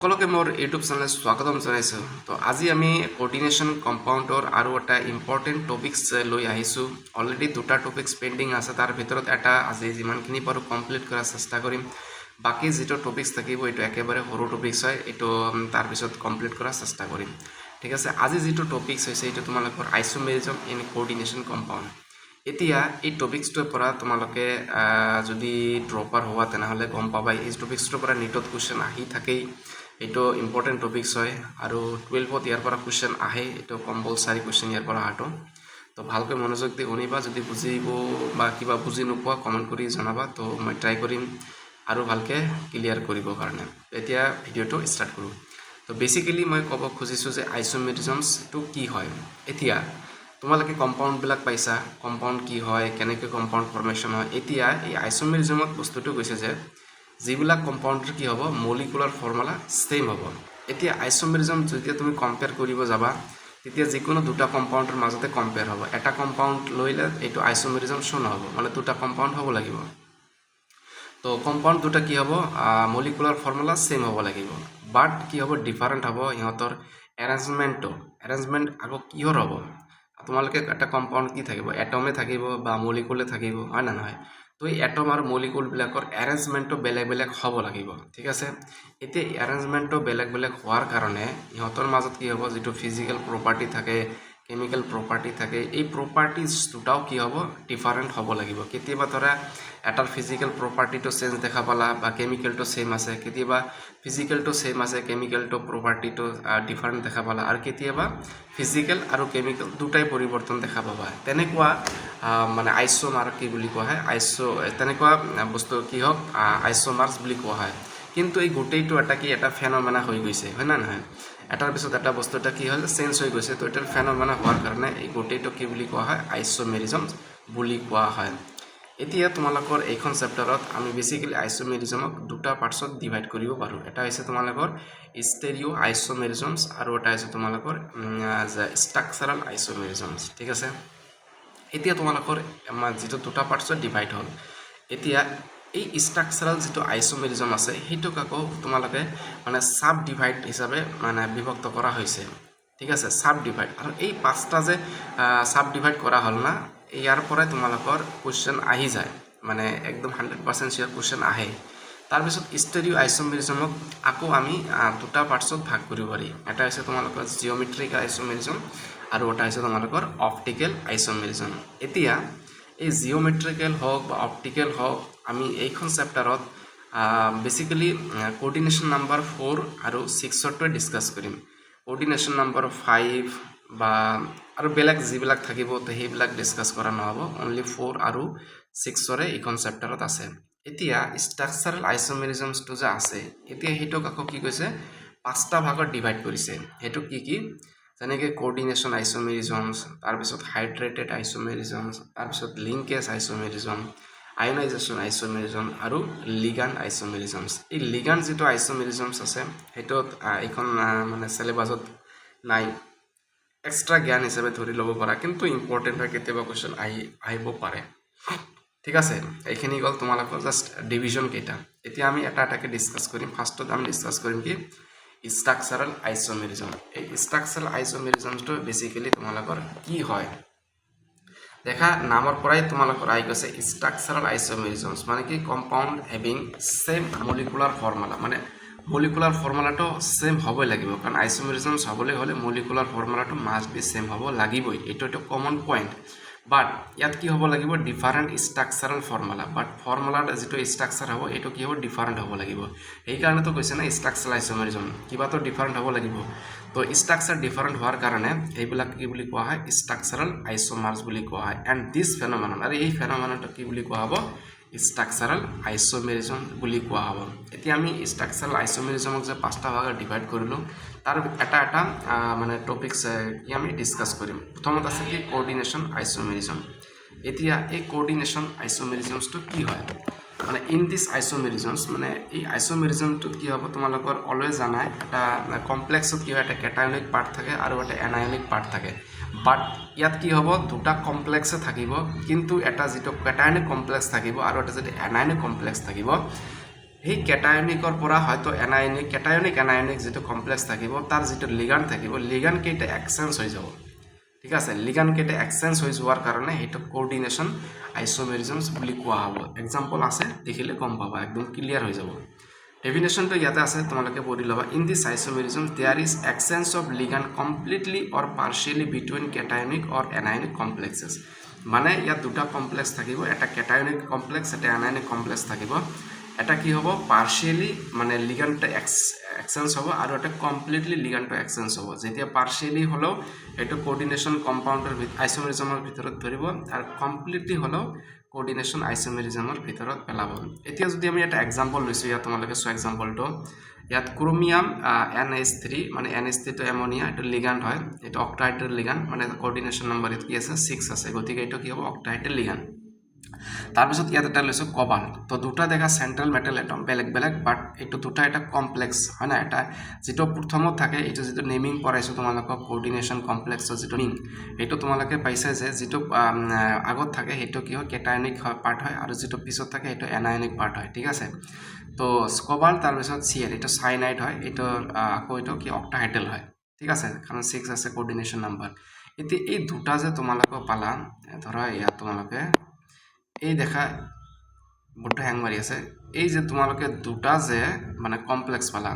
সকলোকে মোৰ YouTube channel স্বাগতম জনাইছোঁ। তো আজি আমি কোঅৰ্ডিনেশ্যন কম্পাউণ্ডৰ আৰু এটা ইম্পৰ্টেণ্ট টপিকছ লৈ আহিছোঁ। অলৰেডি দুটা টপিকছ পেণ্ডিং আছে, তাৰ ভিতৰত এটা আজি যিমানখিনি পাৰোঁ কমপ্লিট কৰাৰ চেষ্টা কৰিম। বাকী যিটো টপিকছ থাকিব এইটো একেবাৰে সৰু টপিকছ হয়, এইটো তাৰপিছত কমপ্লিট কৰাৰ চেষ্টা কৰিম। ঠিক আছে, আজি যিটো টপিকছ হৈছে এইটো তোমালোকৰ আইচোমেৰিজম ইন কোঅৰ্ডিনেশ্যন কম্পাউণ্ড। এতিয়া এই টপিকছটোৰ পৰা তোমালোকে যদি ড্ৰপাৰ হোৱা তেনেহ'লে গম পাবা এই টপিকছটোৰ পৰা নিটত কুৱেশ্যন আহি থাকেই। এইটো ইম্পৰ্টেণ্ট টপিকছ হয় আৰু 12ত ইয়াৰ পৰা কুৱেশ্যন আহে, এইটো কম্পালচাৰী কুৱেশ্যন ইয়াৰ পৰা অহাটো। তো ভালকৈ মনোযোগ দি শুনিবা, যদি বুজিব বা কিবা বুজি নোপোৱা কমেণ্ট কৰি জনাবা, তো মই ট্ৰাই কৰিম আৰু ভালকৈ ক্লিয়াৰ কৰিবৰ কাৰণে। এতিয়া ভিডিঅ'টো ষ্টাৰ্ট কৰোঁ। তো বেচিকেলি মই ক'ব খুজিছোঁ যে আইচোমেৰিজমছটো কি হয়। এতিয়া তোমালোকে কম্পাউণ্ডবিলাক পাইছা, কম্পাউণ্ড কি হয়, কেনেকৈ কম্পাউণ্ড ফৰ্মেশ্যন হয়। এতিয়া এই আইচোমেৰিজমত বস্তুটো কৈছে যে যিবিলাক কম্পাউণ্ডৰ কি হ'ব, মলিকুলাৰ ফৰ্মুলা ছেইম হ'ব। এতিয়া আইচোমেৰিজম যেতিয়া তুমি কম্পেয়াৰ কৰিব যাবা, তেতিয়া যিকোনো দুটা কম্পাউণ্ডৰ মাজতে কম্পেয়াৰ হ'ব। এটা কম্পাউণ্ড লৈলে এইটো আইচোমেৰিজম শ্ব' নহ'ব, মানে দুটা কম্পাউণ্ড হ'ব লাগিব। তো কম্পাউণ্ড দুটা কি হ'ব, মলিকুলাৰ ফৰ্মুলা ছেইম হ'ব লাগিব, বাট কি হ'ব, ডিফাৰেণ্ট হ'ব ইহঁতৰ এৰেঞ্জমেণ্ট আকৌ কিহৰ হ'ব। তোমালোকে এটা কম্পাউণ্ড কি থাকিব, এটমে থাকিব বা মলিকুলে থাকিব, হয় না নহয়। তো এই এটম আৰু মলিকুলবিলাকৰ এৰেঞ্জমেণ্টটো বেলেগ বেলেগ হ'ব লাগিব। ঠিক আছে, এতিয়া এৰেঞ্জমেণ্টটো বেলেগ বেলেগ হোৱাৰ কাৰণে ইহঁতৰ মাজত কি হ'ব, যিটো ফিজিকেল প্ৰপাৰ্টি থাকে, কেমিকেল প্ৰপাৰ্টি থাকে, এই প্ৰপাৰ্টিজ দুটাও কি হ'ব, ডিফাৰেণ্ট হ'ব লাগিব। কেতিয়াবা ধৰা এটাৰ ফিজিকেল প্ৰপাৰ্টিটো চেঞ্জ দেখা পালা বা কেমিকেলটো ছেইম আছে, কেতিয়াবা ফিজিকেলটো ছেইম আছে, কেমিকেলটো প্ৰপাৰ্টিটো ডিফাৰেণ্ট দেখা পালা, আৰু কেতিয়াবা ফিজিকেল আৰু কেমিকেল দুটাই পৰিৱৰ্তন দেখা পাবা। তেনেকুৱা মানে আইচোমাৰ কি বুলি কোৱা হয়, তেনেকুৱা বস্তু কি হওক আইচোমাৰ্ছ বুলি কোৱা হয়। কিন্তু এই গোটেইটো এটা কি, এটা ফেনমেনা হৈ গৈছে, হয় না নহয়। এটাৰ পিছত এটা বস্তু এটা কি হ'ল, চেঞ্জ হৈ গৈছে। তো এটাৰ ফেনমেনা হোৱাৰ কাৰণে এই গোটেইটো কি বুলি কোৱা হয়, আইচোমেৰিজম বুলি কোৱা হয়। এতিয়া তোমালোকৰ এইখন চেপ্টাৰত আমি বেচিকেলি আইচোমেৰিজমক দুটা পাৰ্টছত ডিভাইড কৰিব পাৰোঁ। এটা হৈছে তোমালোকৰ ষ্টেৰিঅ' আইচোমেৰিজমছ আৰু এটা হৈছে তোমালোকৰ ষ্ট্ৰাকচাৰেল আইচোমেৰিজমছ। ঠিক আছে, এতিয়া তোমালোকৰ আমাৰ যিটো দুটা পাৰ্টছত ডিভাইড হ'ল, এতিয়া এই ষ্ট্ৰাকচাৰেল যিটো আইচোমেৰিজম আছে সেইটোক আকৌ তোমালোকে মানে চাব ডিভাইড হিচাপে মানে বিভক্ত কৰা হৈছে। ঠিক আছে, চাব ডিভাইড, আৰু এই পাঁচটা যে চাব ডিভাইড কৰা হ'ল না, ইয়াৰ পৰাই তোমালোকৰ কুৱেশ্যন আহি যায়, মানে একদম 100% চিয়ৰ কুৱেশ্যন আহে। তাৰপিছত ষ্টেৰিঅ' আইচোমেৰিজমক আকৌ আমি দুটা পাৰ্টছত ভাগ কৰিব পাৰি। এটা হৈছে তোমালোকৰ জিঅ'মেট্ৰিক আইচোমেৰিজম আৰু এটা হৈছে তোমালোকৰ অপটিকেল আইচোমেৰিজম। এতিয়া এই জিঅ'মেট্ৰিকেল হওক বা অপটিকেল হওক, আমি এইখন চেপ্টাৰত বেচিকেলি কোঅৰ্ডিনেশ্যন নাম্বাৰ 4 আৰু 6ৰটোৱে ডিছকাছ কৰিম। কোঅৰ্ডিনেশ্যন নাম্বাৰ 5 বা আৰু বেলেগ যিবিলাক থাকিব সেইবিলাক ডিছকাছ কৰা নহ'ব, অনলি 4 আৰু 6ৰে এইখন চেপ্টাৰত আছে। এতিয়া ষ্ট্ৰাকচাৰেল আইচোমেৰিজমছটো যে আছে, এতিয়া সেইটোক আকৌ কি কৈছে, পাঁচটা ভাগত ডিভাইড কৰিছে। সেইটো কি কি, যেনেকৈ কোঅৰ্ডিনেশ্যন আইচোমেৰিজমছ, তাৰপিছত হাইড্ৰেটেড আইচোমেৰিজমছ, তাৰপিছত লিংকেজ আইচোমেৰিজম, আয়নাইজেশ্যন আইচোমেৰিজম আৰু লিগাণ্ড আইচোমেৰিজমছ। এই লিগাণ্ড যিটো আইচোমেৰিজমছ আছে সেইটোত এইখন মানে চিলেবাছত নাই, এক্সট্ৰা জ্ঞান হিচাপে ধৰি ল'ব পাৰা, কিন্তু ইম্পৰ্টেণ্ট হয়, কেতিয়াবা কুৱেশ্যন আহিব পাৰে। ঠিক আছে, এইখিনি গ'ল তোমালোকৰ জাষ্ট ডিভিজন কেইটা। এতিয়া আমি এটা এটাকৈ ডিছকাছ কৰিম। ফাৰ্ষ্টত আমি ডিছকাছ কৰিম কি, ষ্ট্ৰাকচাৰেল আইচোমেৰিজম। এই ষ্ট্ৰাকচাৰেল আইচোমেৰিজমটো বেচিকেলি তোমালোকৰ কি হয়, দেখা নামৰ পৰাই তোমালোকৰ আহি গৈছে ষ্ট্ৰাকচাৰেল আইচোমেৰিজমছ, মানে কি, compound having same molecular formula, মানে মলিকুলাৰ ফৰ্মুলাটো ছেম হ'বই লাগিব, কাৰণ আইচোমেৰিজমছ হ'বলৈ হ'লে মলিকুলাৰ ফৰ্মুলাটো মাষ্ট বি ছেম হ'ব লাগিবই, এইটো এটা কমন পইণ্ট। বাট ইয়াত কি হ'ব লাগিব, ডিফাৰেণ্ট ষ্ট্ৰাকচাৰেল ফৰ্মুলা, বাট ফৰ্মুলাৰ যিটো ষ্ট্ৰাকচাৰ হ'ব এইটো কি হ'ব, ডিফাৰেণ্ট হ'ব লাগিব। সেইকাৰণেতো কৈছে না ষ্ট্ৰাকচাৰেল আইচোমেৰিজম, কিবাটো ডিফাৰেণ্ট হ'ব লাগিব। তো ষ্ট্ৰাকচাৰ ডিফাৰেণ্ট হোৱাৰ কাৰণে এইবিলাক কি বুলি কোৱা হয়, ষ্ট্ৰাকচাৰেল আইচোমাৰ্ছ বুলি কোৱা হয়। এণ্ড দিছ ফেনমেনন, আৰু এই ফেনমেননটো কি বুলি কোৱা হ'ব, ষ্ট্ৰাকচাৰেল আইচোমেৰিজম বুলি কোৱা হ'ব। এতিয়া আমি ষ্ট্ৰাকচাৰেল আইচোমেৰিজমক যে পাঁচটা ভাগত ডিভাইড কৰিলোঁ, তাৰ এটা এটা মানে টপিকছ কি আমি ডিছকাছ কৰিম। প্ৰথমত আছে কি, কোঅৰ্ডিনেশ্যন আইচোমেৰিজম। এতিয়া এই কোঅৰ্ডিনেশ্যন আইচোমেৰিজমছটো কি হয়, মানে ইন দিছ আইচোমেৰিজমছ, মানে এই আইচোমেৰিজমটোত কি হ'ব, তোমালোকৰ অলৱেজ জানাই এটা কমপ্লেক্সত কি হয়, এটা কেটায়নিক পাৰ্ট থাকে আৰু এটা এনায়নিক পাৰ্ট থাকে। বাট ইয়াত কি হ'ব, দুটা কমপ্লেক্সে থাকিব, কিন্তু এটা যিটো কেটায়নিক কমপ্লেক্স থাকিব আৰু এটা যদি এনায়নিক কমপ্লেক্স থাকিব, সেই কেটায়নিকৰ পৰা হয়তো এনায়নিক কেটায়নিক এনায়নিক যেটো কমপ্লেক্স থাকিব তাৰ যেটো লিগান থাকিব লিগান কেইটা এক্সচেঞ্জ হৈ যাব ঠিক আছে লিগান কেইটা এক্সচেঞ্জ হৈ যোৱাৰ কাৰণে সেইটো কোঅৰ্ডিনেশ্যন আইসোমেৰিজমছ বুলি কোৱা হ'ব এক্সাম্পল আছে দেখিলে গম পাবা একদম ক্লিয়াৰ হৈ যাব ডেফিনেশ্যনটো ইয়াতে আছে তোমালোকে পঢ়ি ল'বা in this isomerism there is exchange of ligand completely or partially between cationic or anionic complexes মানে ইয়াত দুটা কমপ্লেক্স থাকিব এটা কেটায়নিক কমপ্লেক্স এটা এনায়নিক কমপ্লেক্স থাকিব এটা কি হ'ব পাৰ্চিয়েলি মানে লিগানটো এক্সচেঞ্জ হ'ব আৰু এটা কমপ্লিটলি লিগানটো এক্সচেঞ্জ হ'ব যেতিয়া পাৰ্চিয়েলি হ'লেও এইটো কোঅৰ্ডিনেশ্যন কম্পাউণ্ডৰ আইসোমেৰিজমৰ ভিতৰত ধৰিব আৰু কমপ্লিটলি হ'লেও কোঅৰ্ডিনেশ্যন আইসোমেৰিজমৰ ভিতৰত পেলাব এতিয়া যদি আমি এটা এক্সাম্পল লৈছোঁ ইয়াত তোমালোকে চোৱা এক্সাম্পলটো ইয়াত ক্ৰোমিয়াম NH3 মানে NH3 টো এমোনিয়া এইটো লিগান্ড হয় এইটো অক্টাহাইড্ৰেল লিগান্ড মানে কোঅৰ্ডিনেশ্যন নম্বৰ এইটো কি আছে 6 আছে গতিকে এইটো কি হ'ব অক্টাহাইড্ৰেল লিগান্ড তাৰপিছত ইয়াত এটা লৈছোঁ কোবাল্ট তো দুটা দেখা চেণ্ট্ৰেল মেটেল এটম বেলেগ বেলেগ বাট এইটো দুটা এটা কমপ্লেক্স হয় না এটা যেটো প্ৰথমত থাকে এইটো যেটো নেমিং কৰাইছোঁ তোমালোকক কোঅৰ্ডিনেশ্যন কমপ্লেক্সৰ যেটো নেমিং এইটো তোমালোকে পাইছে যে যেটো আগত থাকে সেইটো কি হয় কেটায়নিক পাৰ্ট হয় আৰু যেটো পিছত থাকে এইটো এনায়নিক পাৰ্ট হয় ঠিক আছে তো কোবাল্ট তাৰপিছত Cl এইটো সাইনাইড হয় এইটো আকৌ এইটো কি অক্টাহাইড্ৰেল হয় ঠিক আছে কাৰণ 6 আছে কোঅৰ্ডিনেশ্যন নাম্বাৰ এতিয়া এই দুটা যে তোমালোকে পালা ধৰা ইয়াত তোমালোকে এই দেখা বড় হ্যাং মারি আছে এই যে তোমালোকে দুটা যে মানে কমপ্লেক্স পালা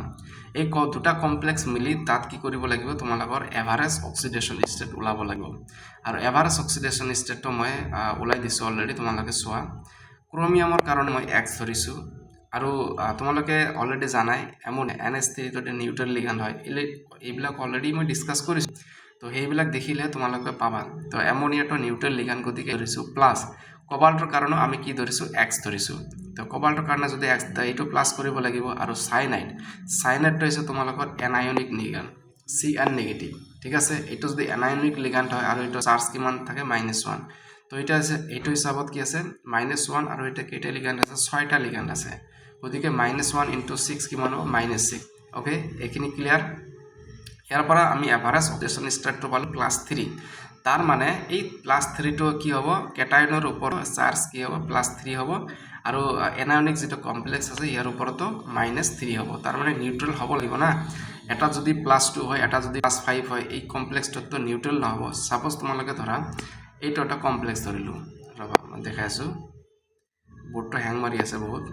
এই দুটা কমপ্লেক্স মিলি তাত কি কৰিব লাগিব তোমালোকৰ এভাৰেজ অক্সিডেশন ষ্টেট ওলাব লাগিব আৰু এভাৰেজ অক্সিডেশন ষ্টেটটো মই ওলাই দিছো অলৰেডি তোমালোকে চোৱা ক্ৰোমিয়ামৰ কাৰণে মই X ধৰিছো আৰু তোমালোকে অলৰেডি জানাই এমোনিয়া NH3 টো নিউট্ৰেল লিগান্ড হয় এইবিলাক অলৰেডি মই ডিসকাস কৰিছো তো সেইবিলাক দেখিলে তোমালোকে পাবা তো এমোনিয়াটো নিউট্ৰেল লিগান্ড গতিকে ধৰিছো প্লাস কোবাল্টৰ কাৰণে আমি কি ধৰিছো X ধৰিছো তো কোবাল্টৰ কাৰণে যদি X এইটো প্লাস কৰিব লাগিব আৰু সাইনাইডটো হৈছে তোমালোকৰ এনায়নিক লিগান্ড Cn নেগেটিভ ঠিক আছে এইটো যদি এনায়নিক লিগান্ড হয় আৰু এইটো চাৰ্জ কিমান থাকে -1 তো এটা আছে এইটো হিচাপত কি আছে -1 আৰু এটা কেইটা লিগান্ড আছে 6টা লিগান্ড আছে গতিকে -1 * 6 কিমান হ'ব -6 ওকে এইখিনি ক্লিয়াৰ ইয়াৰ পৰা আমি এভাৰেজ অক্সিডেশন ষ্টেটটো পালো +3 তাৰ মানে এই +3 টো কি হ'ব কেটায়নৰ ওপৰত চাৰ্জ কি হ'ব +3 হ'ব আৰু এনায়নিক যেটো কমপ্লেক্স আছে ইয়াৰ ওপৰতো -3 হ'ব তাৰ মানে নিউট্ৰেল হ'ব লাগিব না এটা যদি +2 হয় এটা যদি +5 হয় এই কমপ্লেক্সটো নিউট্ৰেল নহব সাপোজ তোমালোকে ধৰা এইটো এটা কমপ্লেক্স ধৰিলো ৰবা মই দেখাইছো বোৰ্ডটো হ্যাং মাৰি আছে বহুত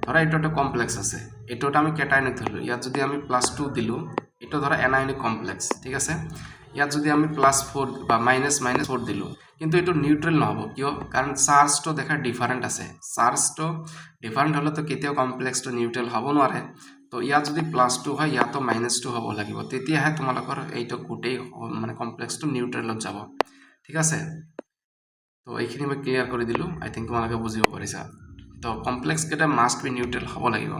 ধৰা এইটো এটা কমপ্লেক্স আছে এইটোটা আমি কেটায়নিক ধৰিলো ইয়াত যদি আমি +2 দিলো এটা ধৰা এনায়নিক কমপ্লেক্স ঠিক আছে ইয়াত যদি আমি +4 বা -4 দিলো কিন্তু এটো নিউট্ৰেল নহব কিয় কাৰণ চাৰ্জটো দেখা ডিফাৰেন্ট আছে চাৰ্জটো ডিফাৰেন্ট হলে তো কেতিয়াও কমপ্লেক্সটো নিউট্ৰেল হ'ব নোৱাৰে তো ইয়াত যদি +2 হয় ইয়াতো -2 হ'ব লাগিব তেতিয়াহে তোমালোকৰ এইটো গোটেই মানে কমপ্লেক্সটো নিউট্ৰেলত যাব ঠিক আছে তো এইখিনি মই ক্লিয়াৰ কৰি দিলো আই থিংক তোমালোকে বুজিব পাৰিছা তো কমপ্লেক্স কেটা মাস্ট বি নিউট্ৰেল হ'ব লাগিব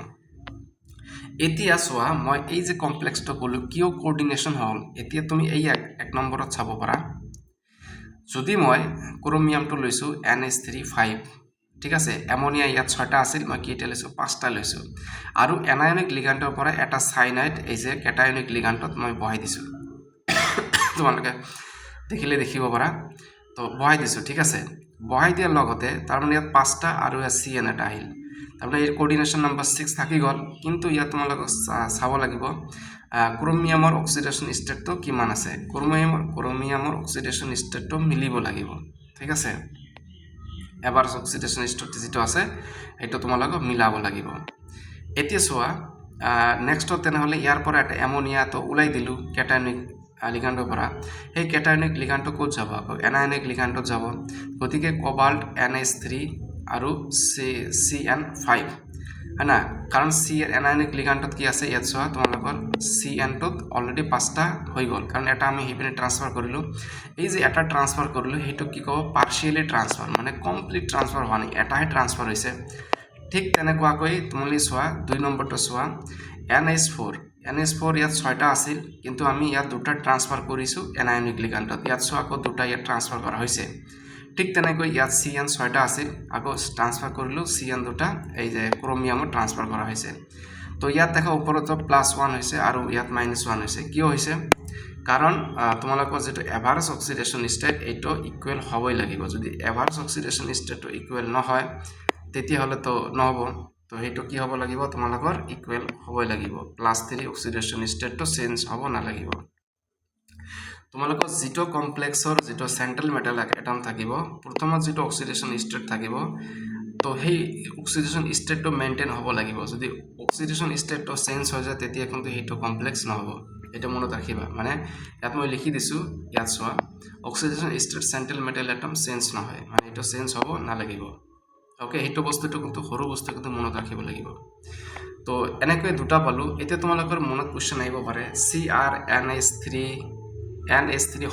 এতিয়া চোৱা মই এই যে কমপ্লেক্সটো কলো কিয় কোঅৰ্ডিনেশ্যন হল এতিয়া তুমি এই এক নম্বৰত চাব পাৰা যদি মই ক্ৰোমিয়ামটো লৈছো NH3 5 ঠিক আছে এমোনিয়া ইয়াত 6টা আছিল মই কেইটা লৈছো 5টা লৈছো আৰু এনায়নিক লিগান্ডৰ পৰা এটা সাইনাইড এই যে কেটায়নিক লিগান্ডত মই বহাই দিছো তোমালোকে দেখিলে দেখিব পাৰা তো বহাই দিছো ঠিক আছে বহাই দিয়াৰ লগতে তাৰ মানে ইয়াত 5টা আৰু Cn এটা আহিল তাৰমানে এই কোঅৰ্ডিনেশ্যন নম্বৰ 6 থাকি গল কিন্তু ইয়াত তোমালোকক চাব লাগিব ক্ৰোমিয়ামৰ অক্সিডেশন ষ্টেটটো কিমান আছে ক্ৰোমিয়ামৰ অক্সিডেশন ষ্টেটটো মিলিব লাগিব ঠিক আছে এভাৰেজ অক্সিডেশন ষ্টেট যেটো আছে এইটো তোমালোকক মিলাব লাগিব এতিয়া চোৱা নেক্সট তেনেহলে ইয়াৰ পৰা এটা এমোনিয়া তো ওলাই দিলু কেটায়নিক লিগান্ডৰ পৰা এই কেটায়নিক লিগান্ডটো ক'ত যাব আকৌ এনায়নিক লিগান্ডত যাব গতিকে কোবাল্ট NH3 আৰু Cn5 হয়না কাৰণ এনায়নিক লিগান্ডত কি আছে ইয়াত চোৱা তোমালোকৰ Cn টোত অলৰেডি 5টা হৈ গল কাৰণ এটা আমি হিপিনে ট্ৰান্সফাৰ কৰিলো এই যে এটা ট্ৰান্সফাৰ কৰিলো হেতু কি কব পাৰ্শিয়ালি ট্ৰান্সফাৰ মানে কমপ্লিট ট্ৰান্সফাৰ হোৱা নাই এটাহে ট্ৰান্সফাৰ হৈছে ঠিক তেনেকুৱাকৈ তুমি চোৱা 2 নম্বৰটো চোৱা NH4 ইয়াত 6টা আছিল কিন্তু আমি ইয়াত দুটা ট্ৰান্সফাৰ কৰিছো এনায়নিক লিগান্ডত ইয়াত চোৱা আকৌ দুটা ইয়াত ট্ৰান্সফাৰ কৰা হৈছে ঠিক তেনেকৈ ইয়াত Cn 6টা আছিল আকৌ ট্ৰান্সফাৰ কৰিলো Cn দুটা এই যে ক্ৰোমিয়ামত ট্ৰান্সফাৰ কৰা হৈছে তো ইয়াত দেখা ওপৰত +1 হৈছে আৰু ইয়াত -1 হৈছে কিয় হৈছে কাৰণ তোমালোকৰ যেটো এভাৰেজ অক্সিডেশন ষ্টেট এইটো ইকুৱেল হ'বই লাগিব যদি এভাৰেজ অক্সিডেশন ষ্টেটটো ইকুৱেল নহয় তেতিয়া হলে তো নহব তো সেইটো কি হ'ব লাগিব তোমালোকৰ ইকুৱেল হ'বই লাগিব +3 অক্সিডেশ্যন ষ্টেটটো চেঞ্জ হ'ব নালাগিব তোমালোকৰ যিটো কমপ্লেক্সৰ যিটো চেণ্ট্ৰেল মেটেল এটম থাকিব প্ৰথমত যিটো অক্সিডেশ্যন ষ্টেট থাকিব তো সেই অক্সিডেশ্যন ষ্টেটটো মেইনটেইন হ'ব লাগিব যদি অক্সিডেশ্যন ষ্টেটটো চেঞ্জ হৈ যায় তেতিয়া কিন্তু সেইটো কমপ্লেক্স নহ'ব এটা মনত ৰাখিবা মানে ইয়াত মই লিখি দিছোঁ ইয়াত চোৱা oxidation state central metal atom change নহয় মানে এইটো চেঞ্জ হ'ব নালাগিব ওকে সেইটো বস্তুটো কিন্তু সৰু বস্তু কিন্তু মনত ৰাখিব লাগিব তো এনেকৈ দুটা পালোঁ এতিয়া তোমালোকৰ মনত কুৱেশ্যন আহিব পাৰে CrNH3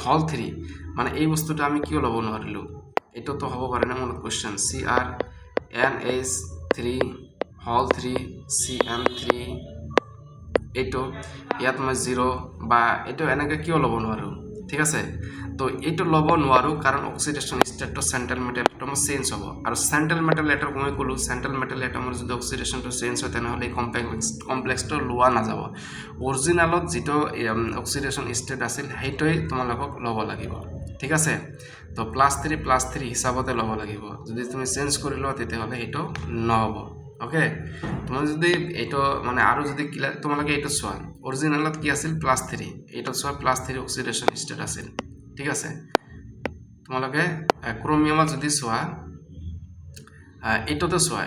হল 3 মানে এই বস্তুটো আমি কিয় ল'ব নোৱাৰিলোঁ এইটোতো হ'ব পাৰে না মনত কুৱেশ্যন CrNH3 হল 3 CN3 এইটো ইয়াত মই 0 বা এইটো এনেকৈ কিয় ল'ব নোৱাৰোঁ ঠিক আছে তো এইটো ল'ব নোৱাৰোঁ কাৰণ অক্সিডেশ্যন ষ্টেটটো চেণ্ট্ৰেল মেটেল এটম চেঞ্জ হ'ব আৰু চেণ্ট্ৰেল মেটেল এটম মই ক'লোঁ চেণ্ট্ৰেল মেটেল এটমৰ যদি অক্সিডেশ্যনটো চেঞ্জ হয় তেনেহ'লে এই কমপ্লেক্সটো লোৱা নাযাব অৰিজিনেলত যিটো অক্সিডেশ্যন ষ্টেট আছিল সেইটোৱে তোমালোকক ল'ব লাগিব ঠিক আছে তো +3 হিচাপতে ল'ব লাগিব যদি তুমি চেঞ্জ কৰি লোৱা তেতিয়াহ'লে সেইটো নহ'ব ওকে তুমি যদি এইটো মানে আৰু যদি তোমালোকে এইটো চোৱা অৰিজিনেলত কি আছিল +3 এইটো চোৱা +3 অক্সিডেশ্যন ষ্টেট আছিল ঠিক আছে তোমালোকে ক্ৰোমিয়ামত যদি চোৱা এইটোতো চোৱা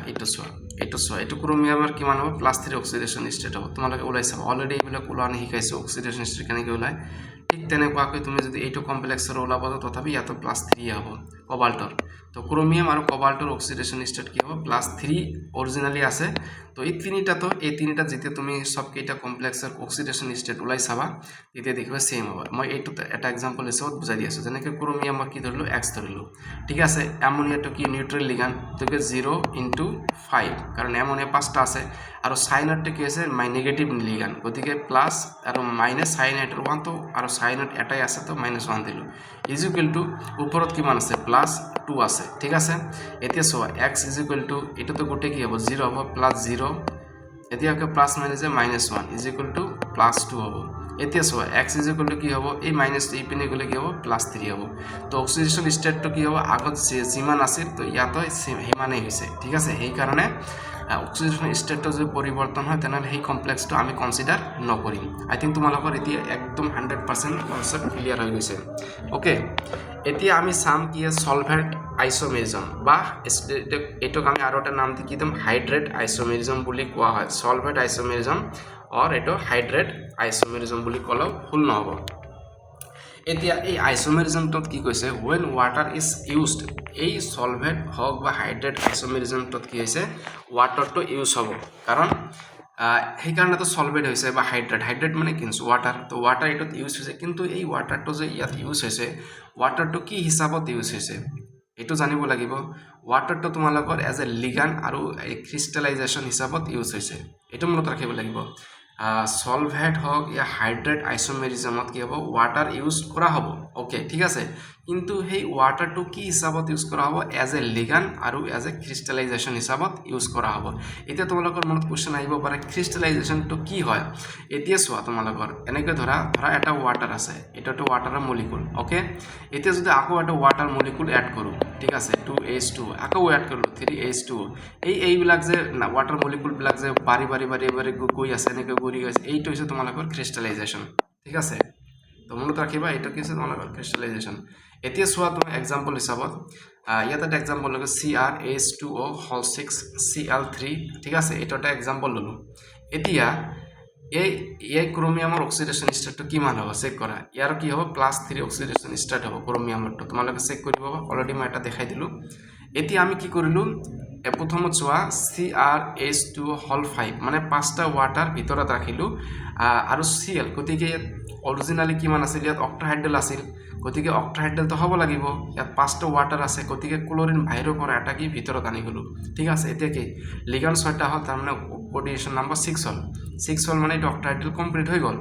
এইটো ক্ৰোমিয়ামৰ কিমান হ'ব +3 অক্সিডেশ্যন ষ্টেট হ'ব তোমালোকে ওলাই চাবা অলৰেডি এইবিলাক ওলোৱা শিকাইছোঁ অক্সিডেশ্যন ষ্টেট কেনেকৈ ওলায় ঠিক তেনেকুৱাকৈ তুমি যদি এইটো কমপ্লেক্সৰ ওলাব তথাপি ইয়াতো +3 হ'ব কোবাল্টৰ তো ক্ৰোমিয়াম আৰু কোবাল্টৰ অক্সিডেশ্যন ষ্টেট কি হ'ব +3 অৰিজিনালি আছে তো এই তিনিটা যেতিয়া তুমি সবকেইটা কমপ্লেক্সৰ অক্সিডেশ্যন ষ্টেট ওলাই চাবা তেতিয়া দেখিবা সেম হ'ব মই এইটো এটা এক্সাম্পল হিচাপত বুজাই দি আছোঁ যেনেকৈ ক্ৰোমিয়ামৰ কি ধৰিলোঁ X ধৰিলোঁ ঠিক আছে এমোনিয়াটো কি নিউট্ৰেল লিগান গতিকে 0 × 5 কাৰণ এমোনিয়া 5টা আছে আৰু সাইনাইডটো কি আছে নেগেটিভ লিগান গতিকে প্লাস আৰু মাইনাস সাইনাইডৰ 1 তো আৰু সাইনাইড এটাই আছে তো -1 দিলোঁ ইকুৱেল টু ওপৰত কিমান আছে +2 আছে ঠিক আছে এতিয়া চোৱা x ইকুৱেল টু এটাতো গোটে কি হ'ব 0 হ'ব +0 এতিয়া কি প্লাস মাইনাসে -1 ইকুৱেল টু +2 হ'ব এতিয়া চোৱা x ইকুৱেল টু কি হ'ব এই মাইনাস এই পিনে গলে কি হ'ব +3 হ'ব তো অক্সিডেশ্যন ষ্টেটটো কি হ'ব আগত যিমান আছিল তো ইয়াতো সিমানেই হৈছে ঠিক আছে এই কাৰণে অক্সিডেশ্যন ষ্টেটটো যদি পৰিৱৰ্তন হয় তেনেহ'লে সেই কমপ্লেক্সটো আমি কনসিডাৰ নকৰিম আই থিংক তোমালোকৰ এতিয়া একদম 100% কনসেপ্ট ক্লিয়াৰ হৈ গৈছে ওকে এতিয়া আমি চাম কি সলভেট আইসোমেৰিজম বা এইটোক আমি আৰু এটা নাম দি কি দিম হাইড্ৰেট আইসোমেৰিজম বুলি কোৱা হয় সলভেট আইসোমেৰিজম অৰ এইটো হাইড্ৰেট আইসোমেৰিজম বুলি ক'লেও ভুল নহ'ব এতিয়া এই আইসোমেৰিজমটোত কি কৈছে when water is used এই সলভেট হওক বা হাইড্ৰেট আইসোমেৰিজমটোত কি হৈছে ওয়াটাৰটো ইউজ হ'ব কাৰণ সেইকাৰণে তো সলভেট হৈছে বা হাইড্ৰেট মানে কি ওয়াটাৰ তো ওয়াটাৰ এটোত ইউজ হৈছে কিন্তু এই ওয়াটাৰটো যে ইয়াত ইউজ হৈছে ওয়াটাৰটো কি হিচাপত ইউজ হৈছে এইটো জানিব লাগিব ওয়াটাৰটো তোমালোকৰ এজ এ লিগান আৰু ক্ৰিষ্টেলাইজেশ্যন হিচাপত ইউজ হৈছে এইটো মনত ৰাখিব লাগিব সলভেট হওক ইয়া হাইড্ৰেট আইসোমেৰিজমত কি হ'ব ওয়াটাৰ ইউজ কৰা হ'ব ওকে ঠিক আছে কিন্তু সেই ওয়াটাৰটো কি হিচাপত ইউজ কৰা হ'ব এজ এ লিগান আৰু এজ এ ক্ৰিষ্টেলাইজেশ্যন হিচাপত ইউজ কৰা হ'ব এতিয়া তোমালোকৰ মনত কোৱেশ্চন আহিব পাৰে ক্ৰিষ্টেলাইজেশ্যনটো কি হয় এতিয়া চোৱা তোমালোকৰ এনেকৈ ধৰা এটা ওয়াটাৰ আছে এটাটো ওয়াটাৰৰ মলিকুল ওকে এতিয়া যদি আকৌ এটা ওয়াটাৰ মলিকুল এড কৰোঁ ঠিক আছে 2H2 আকৌ এড কৰিলোঁ 3H2 এইবিলাক যে ওয়াটাৰ মলিকুলবিলাক যে বাৰি গৈ আছে এনেকৈ ঘূৰি গৈছে এইটো হৈছে তোমালোকৰ ক্ৰিষ্টেলাইজেশ্যন ঠিক আছে তো মনত ৰাখিবা এইটো কি হৈছে তোমালোকৰ ক্ৰিষ্টেলাইজেশ্যন এতিয়া চোৱা তুমি এক্সাম্পল হিচাপত ইয়াত এটা এক্সাম্পল ল'লো CrH2O হল 6 Cl3 ঠিক আছে এইটো এটা এক্সাম্পল ল'লোঁ এতিয়া এই ক্ৰোমিয়ামৰ অক্সিডেশ্যন ষ্টেটটো কিমান হ'ব চেক কৰা ইয়াৰ কি হ'ব +3 অক্সিডেশ্যন ষ্টেট হ'ব ক্ৰোমিয়ামৰটো তোমালোকে চেক কৰি পাবা অলৰেডি মই এটা দেখাই দিলোঁ এতিয়া আমি কি কৰিলোঁ প্ৰথমত চোৱা CrH2 হল 5 মানে 5টা ওয়াটাৰ ভিতৰত ৰাখিলোঁ আৰু Cl গতিকে অৰিজিনালি কিমান আছিল ইয়াত অক্টাহাইড্ৰেল আছিল গতিকে অক্টাহাইড্ৰেলটো হ'ব লাগিব ইয়াত 5টা ওয়াটাৰ আছে গতিকে ক্লোৰিন বাহিৰৰ পৰা এটা কি ভিতৰত আনি গ'লোঁ ঠিক আছে এতিয়া কি লিগান 6টা হ'ল তাৰমানে কোঅৰ্ডিনেশ্যন নাম্বাৰ 6 হ'ল মানে এইটো অক্টাহাইড্ৰেল কমপ্লিট হৈ গ'ল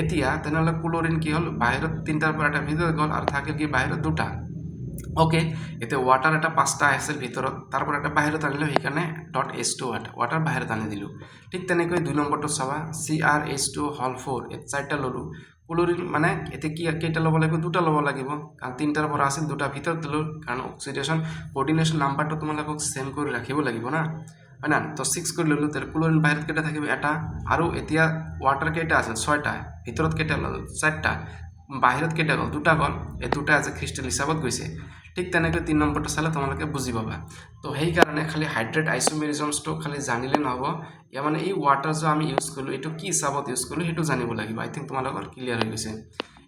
এতিয়া তেনেহ'লে ক্লোৰিন কি হ'ল বাহিৰত 3টাৰ পৰা এটা ভিতৰত গ'ল আৰু থাকিল কি বাহিৰত 2টা ওকে এতিয়া ওয়াটাৰ এটা 5টা আছিল ভিতৰত তাৰ পৰা এটা বাহিৰত আনিলোঁ সেইকাৰণে .H2 ওয়াটাৰ বাহিৰত আনি দিলোঁ ঠিক তেনেকৈ 2 নম্বৰটো চাবা CrH2 হল 4 এই 4টা ল'লোঁ ক্লোৰিন মানে এতিয়া কি কেইটা ল'ব লাগিব 2টা ল'ব লাগিব কাৰণ 3টাৰ পৰা আছিল 2টা ভিতৰত দিলোঁ কাৰণ অক্সিডেশ্যন কোঅৰ্ডিনেশ্যন নাম্বাৰটো তোমালোকক সেম কৰি ৰাখিব লাগিব না হয় না? তো 6 কৰি ল'লোঁ, তাহলে ক্লোৰিন বাহিৰত কেইটা থাকিব? এটা। আৰু এতিয়া ৱাটাৰ কেইটা আছে? 6টা। ভিতৰত কেইটা ওলাল? 4টা। বাহিৰত কেইটা গ'ল? 2টা গ'ল। এই 2টা এজ এ ক্ৰিষ্টেল হিচাপত গৈছে। ঠিক তেনেকৈ 3 নম্বৰটো চালে তোমালোকে বুজি পাবা। তো সেইকাৰণে খালি হাইড্ৰেট আইচোমেৰিজমছটো খালি জানিলে নহ'ব, ইয়াৰ মানে এই ৱাটাৰ যে আমি ইউজ কৰিলোঁ এইটো কি হিচাপত ইউজ কৰিলোঁ সেইটো জানিব লাগিব। আই থিংক তোমালোকৰ ক্লিয়াৰ হৈ গৈছে।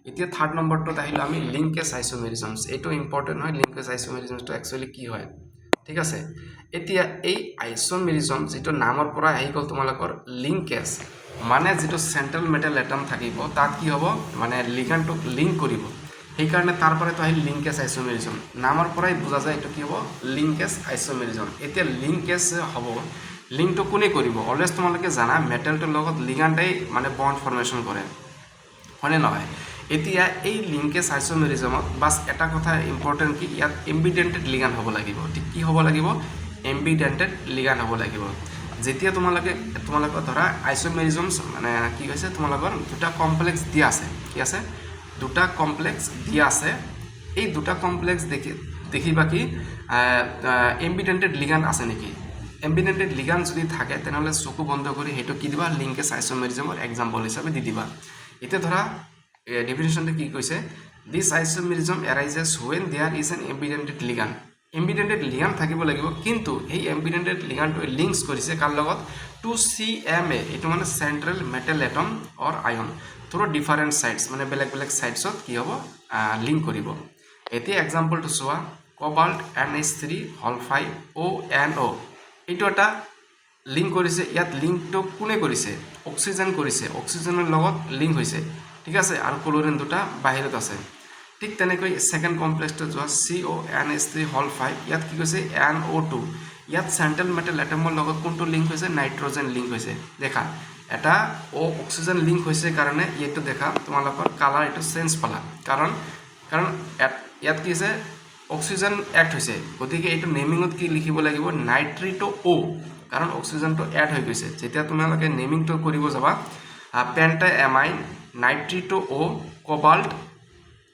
এতিয়া 3rd নম্বৰটোত আহিলোঁ আমি লিংকেজ আইচোমেৰিজমছ। এইটো ইম্পৰ্টেণ্ট হয়, লিংকেজ আইচোমেৰিজমছটো একচুৱেলি কি হয়, ঠিক আছে। এতিয়া এই আইচোমেৰিজম যিটো নামৰ পৰা আহি গ'ল তোমালোকৰ লিংকেজ, মানে যিটো চেণ্ট্ৰেল মেটেল এটম থাকিব তাত কি হ'ব, মানে লিগাণ্ডটোক লিংক কৰিব। সেইকাৰণে তাৰ পৰাতো আহিল লিংকেজ আইচোমেৰিজম। নামৰ পৰাই বুজা যায় এইটো কি হ'ব, লিংকেজ আইচোমেৰিজম। এতিয়া লিংকেজ হ'ব, লিংকটো কোনে কৰিব? অলৱেজ তোমালোকে জানা মেটেলটোৰ লগত লিগাণ্ডেই মানে বণ্ড ফৰ্মেশ্যন কৰে, হয়নে নহয়? এতিয়া এই লিংকেজ আইচোমেৰিজমত বাছ এটা কথা ইম্পৰ্টেণ্ট কি, ইয়াত এম্বিডেণ্টেড লিগাণ্ড হ'ব লাগিব। ঠিক কি হ'ব লাগিব? এম্বিডেণ্টেড লিগাণ্ড হ'ব লাগিব। যেতিয়া তোমালোকৰ ধৰা আইচোমেৰিজমছ মানে কি কৈছে, তোমালোকৰ দুটা কমপ্লেক্স দিয়া আছে, কি আছে? দুটা কমপ্লেক্স দিয়া আছে। এই দুটা কমপ্লেক্স দেখিবা কি এম্বিডেণ্টেড লিগাণ্ড আছে নেকি? এম্বিডেণ্টেড লিগাণ্ড যদি থাকে তেনেহ'লে চকু বন্ধ কৰি সেইটো কি দিবা, লিংকেজ আইচোমেৰিজমৰ এক্সাম্পল হিচাপে দি দিবা। এতিয়া ধৰা ডেফিনেশ্যনটো কি কৈছে, this isomerism arises when there is an ambidentate ligand. Ambidentate ligand থাকিব লাগিব, কিন্তু এই এম্বিডেণ্টেড লিগাণ্ডটোৱে লিংকছ কৰিছে কাৰ লগত? টু CMA, এইটো মানে চেণ্ট্ৰেল মেটেল এটম অৰ আয়ন থ্ৰু ডিফাৰেণ্ট ছাইডছ, মানে বেলেগ বেলেগ ছাইডছত কি হ'ব, লিংক কৰিব। এতিয়া এক্সাম্পলটো চোৱা, কোবাল্ট NH3(5ONO), এইটো এটা লিংক কৰিছে। ইয়াত লিংকটো কোনে কৰিছে? অক্সিজেন কৰিছে, অক্সিজেনৰ লগত লিংক হৈছে, ঠিক আছে। আৰু ক্লোৰিন দুটা বাহিৰত আছে। ঠিক তেনেকৈ ছেকেণ্ড কমপ্লেক্সটো যোৱা, CONH3(5), ইয়াত কি কৈছে? NO2, ইয়াত চেণ্ট্ৰেল মেটেল এটমৰ লগত কোনটো লিংক হৈছে? নাইট্ৰজেন লিংক হৈছে। দেখা এটা অক্সিজেন লিংক হৈছে কাৰণে এইটো দেখা তোমালোকৰ কালাৰ এইটো চেঞ্জ পালা, কাৰণ ইয়াত কি হৈছে? অক্সিজেন এড হৈছে, গতিকে এইটো নেমিঙত কি লিখিব লাগিব? নাইট্ৰিটো-O, কাৰণ অক্সিজেনটো এড হৈ গৈছে। যেতিয়া তোমালোকে নেমিংটো কৰিব যাবা, পেণ্টাএমাইন, নাইট্ৰিটো-O, কোবাল্ট,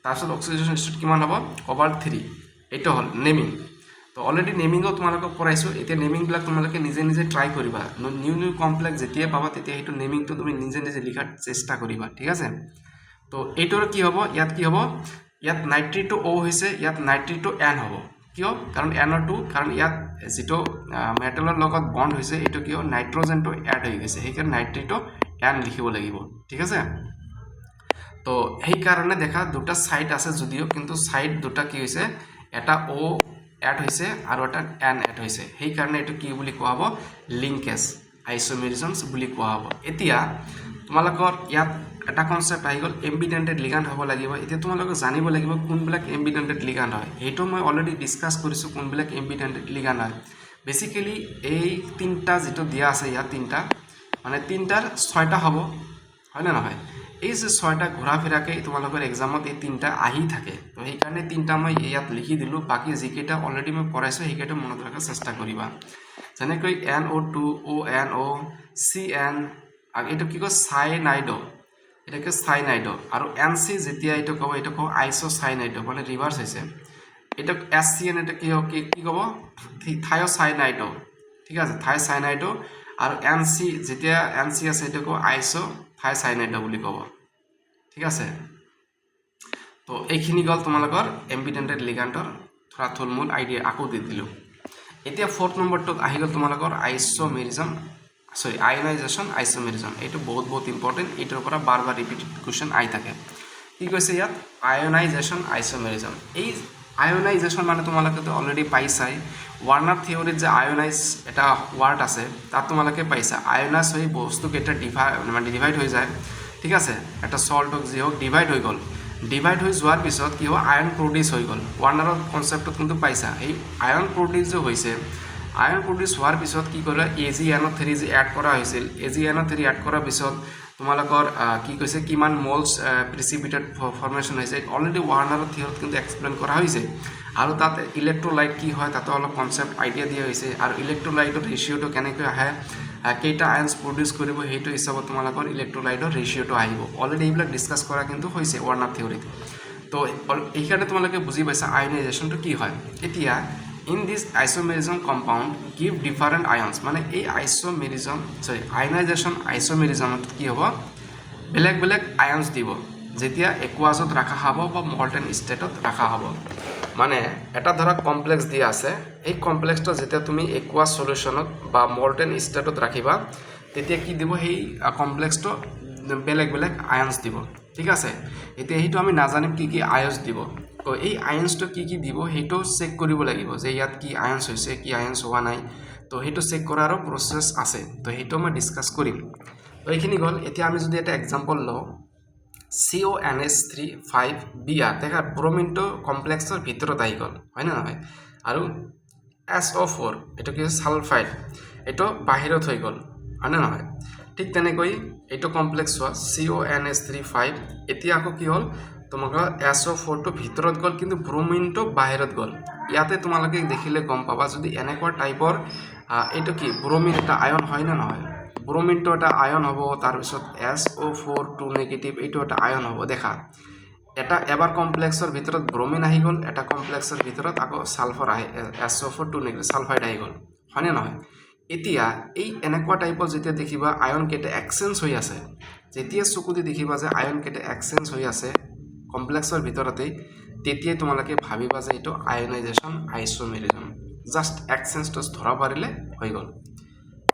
তাৰপিছত অক্সিজেন ষ্টেট কিমান হ'ব? কোবাল্ট 3, এইটো হ'ল নেমিং। তো অলৰেডি নেমিঙো তোমালোকক কৰাইছোঁ। এতিয়া নেমিংবিলাক তোমালোকে নিজে নিজে ট্ৰাই কৰিবা। নিউ কমপ্লেক্স যেতিয়াই পাবা তেতিয়া সেইটো নেমিংটো তুমি নিজে নিজে লিখাৰ চেষ্টা কৰিবা, ঠিক আছে। তো এইটোৰ কি হ'ব? ইয়াত কি হ'ব? ইয়াত নাইট্ৰিটো-O হৈছে, ইয়াত নাইট্ৰিটো-N হ'ব। কিয়? কাৰণ NO2, কাৰণ ইয়াত যিটো মেটেলৰ লগত বণ্ড হৈছে এইটো কিয়? নাইট্ৰজেনটো এড হৈ গৈছে, সেইকাৰণে নাইট্ৰিটো-N লিখিব লাগিব, ঠিক আছে। তো সেইকাৰণে দেখা দুটা ছাইড আছে যদিও, কিন্তু ছাইড দুটা কি হৈছে? এটা O এড হৈছে আৰু এটা N এড হৈছে, সেইকাৰণে এইটো কি বুলি কোৱা হ'ব? লিংকেজ আইচোমেৰিজমছ বুলি কোৱা হ'ব। এতিয়া তোমালোকৰ ইয়াত এটা কনচেপ্ট আহি গ'ল, এম্বিডেণ্টেড লিগাণ্ড হ'ব লাগিব। এতিয়া তোমালোকে জানিব লাগিব কোনবিলাক এম্বিডেণ্টেড লিগাণ্ড হয়। সেইটো মই অলৰেডি ডিছকাছ কৰিছোঁ, কোনবিলাক এম্বিডেণ্টেড লিগাণ্ড হয়। বেচিকেলি এই তিনিটা যিটো দিয়া আছে ইয়াত, তিনিটা মানে তিনিটাৰ 6টা হ'ব, হয়নে নহয়? এই যে 6টা ঘূৰা ফিৰাকৈ তোমালোকৰ এক্সামত এই তিনিটা আহি থাকে। তো সেইকাৰণে তিনিটা মই ইয়াত লিখি দিলোঁ, বাকী যিকেইটা অলৰেডি মই পঢ়াইছোঁ সেইকেইটা মনত ৰখাৰ চেষ্টা কৰিবা। যেনেকৈ NO2, ONO, CN, এইটো কি কয়? চাইনাইড, এটাকে চাইনাইড। আৰু NC যেতিয়া এইটো ক'ব, এইটো ক'ব আইচোচাইনাইড, মানে ৰিভাৰ্চ হৈছে। এইটো SCN, এটা কি ক'ব? থাইওচাইনাইড, ঠিক আছে, থাইচাইনাইড। আৰু NC যেতিয়া NC আছে এইটো ক'ব আইচোথাইচাইনাইড বুলি ক'ব, ঠিক আছে। তো এইখিনি গ'ল তোমালোকৰ এম্বিডেণ্টেড লিগাণ্ডৰ থোৰা থুলমূল আইডিয়া, আকৌ দি দিলোঁ। এতিয়া 4th নম্বৰটোত আহি গ'ল তোমালোকৰ আয়নাইজেশ্যন আইচোমেৰিজম। এইটো বহুত ইম্পৰ্টেণ্ট, এইটোৰ পৰা বাৰ ৰিপিটেড কুৱেশ্যন আহি থাকে। কি কৈছে ইয়াত? আয়নাইজেশ্যন আইচোমেৰিজম। এই আয়নাইজেশ্যন মানে তোমালোকেতো অলৰেডি পাইছাই, ৱাৰ্নাৰ থিয়ৰীত যে আয়নাইজ এটা ৱাৰ্ড আছে তাত তোমালোকে পাইছা। আয়নাইজ হৈ বস্তুকেইটা ডিভাইড হৈ যায়, ঠিক আছে। এটা সল্ট হওক যি হওক ডিভাইড হৈ গ'ল, ডিভাইড হৈ যোৱাৰ পিছত কি হ'ব? আয়ন প্ৰডিউচ হৈ গ'ল। ৱাৰ্নাৰৰ কনচেপ্টত কিন্তু পাইছা। এই আয়ন প্ৰডিউচ যে হৈছে, আয়ন প্ৰডিউচ হোৱাৰ পিছত কি কৰিলে? AgNO3 যে এড কৰা হৈছিল, AgNO3 এড কৰাৰ পিছত তোমালোকৰ কি কৈছে? কিমান মলছ প্ৰিচিপিটেড ফৰ্মেশ্যন হৈছে অলৰেডি ৱাৰ্নাৰৰ থিয়ৰীত কিন্তু এক্সপ্লেইন কৰা হৈছে। আৰু তাত ইলেক্ট্ৰলাইট কি হয় তাতো অলপ কনচেপ্ট আইডিয়া দিয়া হৈছে। আৰু ইলেক্ট্ৰলাইটৰ ৰেচিঅ'টো কেনেকৈ আহে, কেইটা আয়নছ প্ৰডিউচ কৰিব, সেইটো হিচাপত তোমালোকৰ ইলেক্ট্ৰলাইটৰ ৰেচিঅ'টো আহিব। অলৰেডি এইবিলাক ডিছকাছ কৰা কিন্তু হৈছে ৱাৰ্নাৰ থিয়ৰীত। তো এইকাৰণে তোমালোকে বুজি পাইছা আয়নাইজেশ্যনটো কি হয়। এতিয়া in this isomerism compound give different আয়ন্স মানে এই আয়নাইজেশ্যন আইসোমেরিজমত কি হ'ব বেলেগ বেলেগ আয়ন্স দিব যেতিয়া একুৱাছত ৰখা হ'ব বা মল্টেন ষ্টেটত ৰখা হ'ব মানে এটা ধৰা কমপ্লেক্স দিয়া আছে এই কমপ্লেক্সটো যেতিয়া তুমি একুৱা সলিউশনত বা মল্টেন ষ্টেটত ৰাখিবা তেতিয়া কি দিব সেই কমপ্লেক্সটো বেলেগ বেলেগ আয়ন্স দিব ঠিক আছে এতিয়া সেইটো আমি নাজানিম কি কি আয়ন্স দিব তো এই আয়ন্সটো কি কি দিব সেইটো চেক কৰিব লাগিব যে ইয়াত কি আয়ন্স হৈছে কি আয়ন্স হোৱা নাই তো সেইটো চেক কৰাৰো প্ৰসেস আছে তো সেইটো মই ডিসকাস কৰিম তো এইখিনি গ'ল এতিয়া আমি যদি এটা এক্সাম্পল লওঁ CONH3 5Br দেখা ব্রোমিনটো কমপ্লেক্সৰ ভিতৰত আহি গ'ল হয় না নহয় আৰু SO4 এটা কি সালফাইড এটা বাহিৰত হৈ গ'ল হয় না নহয় ঠিক তেনেকৈ এইটো কমপ্লেক্স হোৱা CONH3 5 এতিয়া আকৌ কি হ'ল তোমালোকৰ SO4 টো ভিতৰত গ'ল কিন্তু ব্ৰোমিনটো বাহিৰত গ'ল ইয়াতে তোমালোকে দেখিলে গম পাবা যদি এনেকুৱা টাইপৰ এইটো কি ব্ৰোমিন এটা আয়ন হয় না নহয় ব্ৰোমিনটো এটা আয়ন হ'ব তাৰ পিছত SO4 2 নেগেটিভ এইটো এটা আয়ন হ'ব দেখা এটা এবাৰ কমপ্লেক্সৰ ভিতৰত ব্ৰোমিন আহি গ'ল এটা কমপ্লেক্সৰ ভিতৰত আকৌ সালফাৰ আহি SO4 2 নেগেটিভ সালফাইড আহি গ'ল হয় না নহয় এতিয়া এই এনেকুৱা টাইপৰ যেতিয়া দেখিবা আয়ন কেটা এক্সচেঞ্জ হৈ আছে যেতিয়া চকুদি দেখিবা যে আয়ন কেটা এক্সচেঞ্জ হৈ আছে কমপ্লেক্সৰ ভিতৰতে তেতিয়া তোমালোকে ভাবিবা যে এইটো আয়নাইজেশ্যন আইসোমেৰিজম জাস্ট এক্সচেঞ্জটো ধৰা পাৰিলে হৈ গ'ল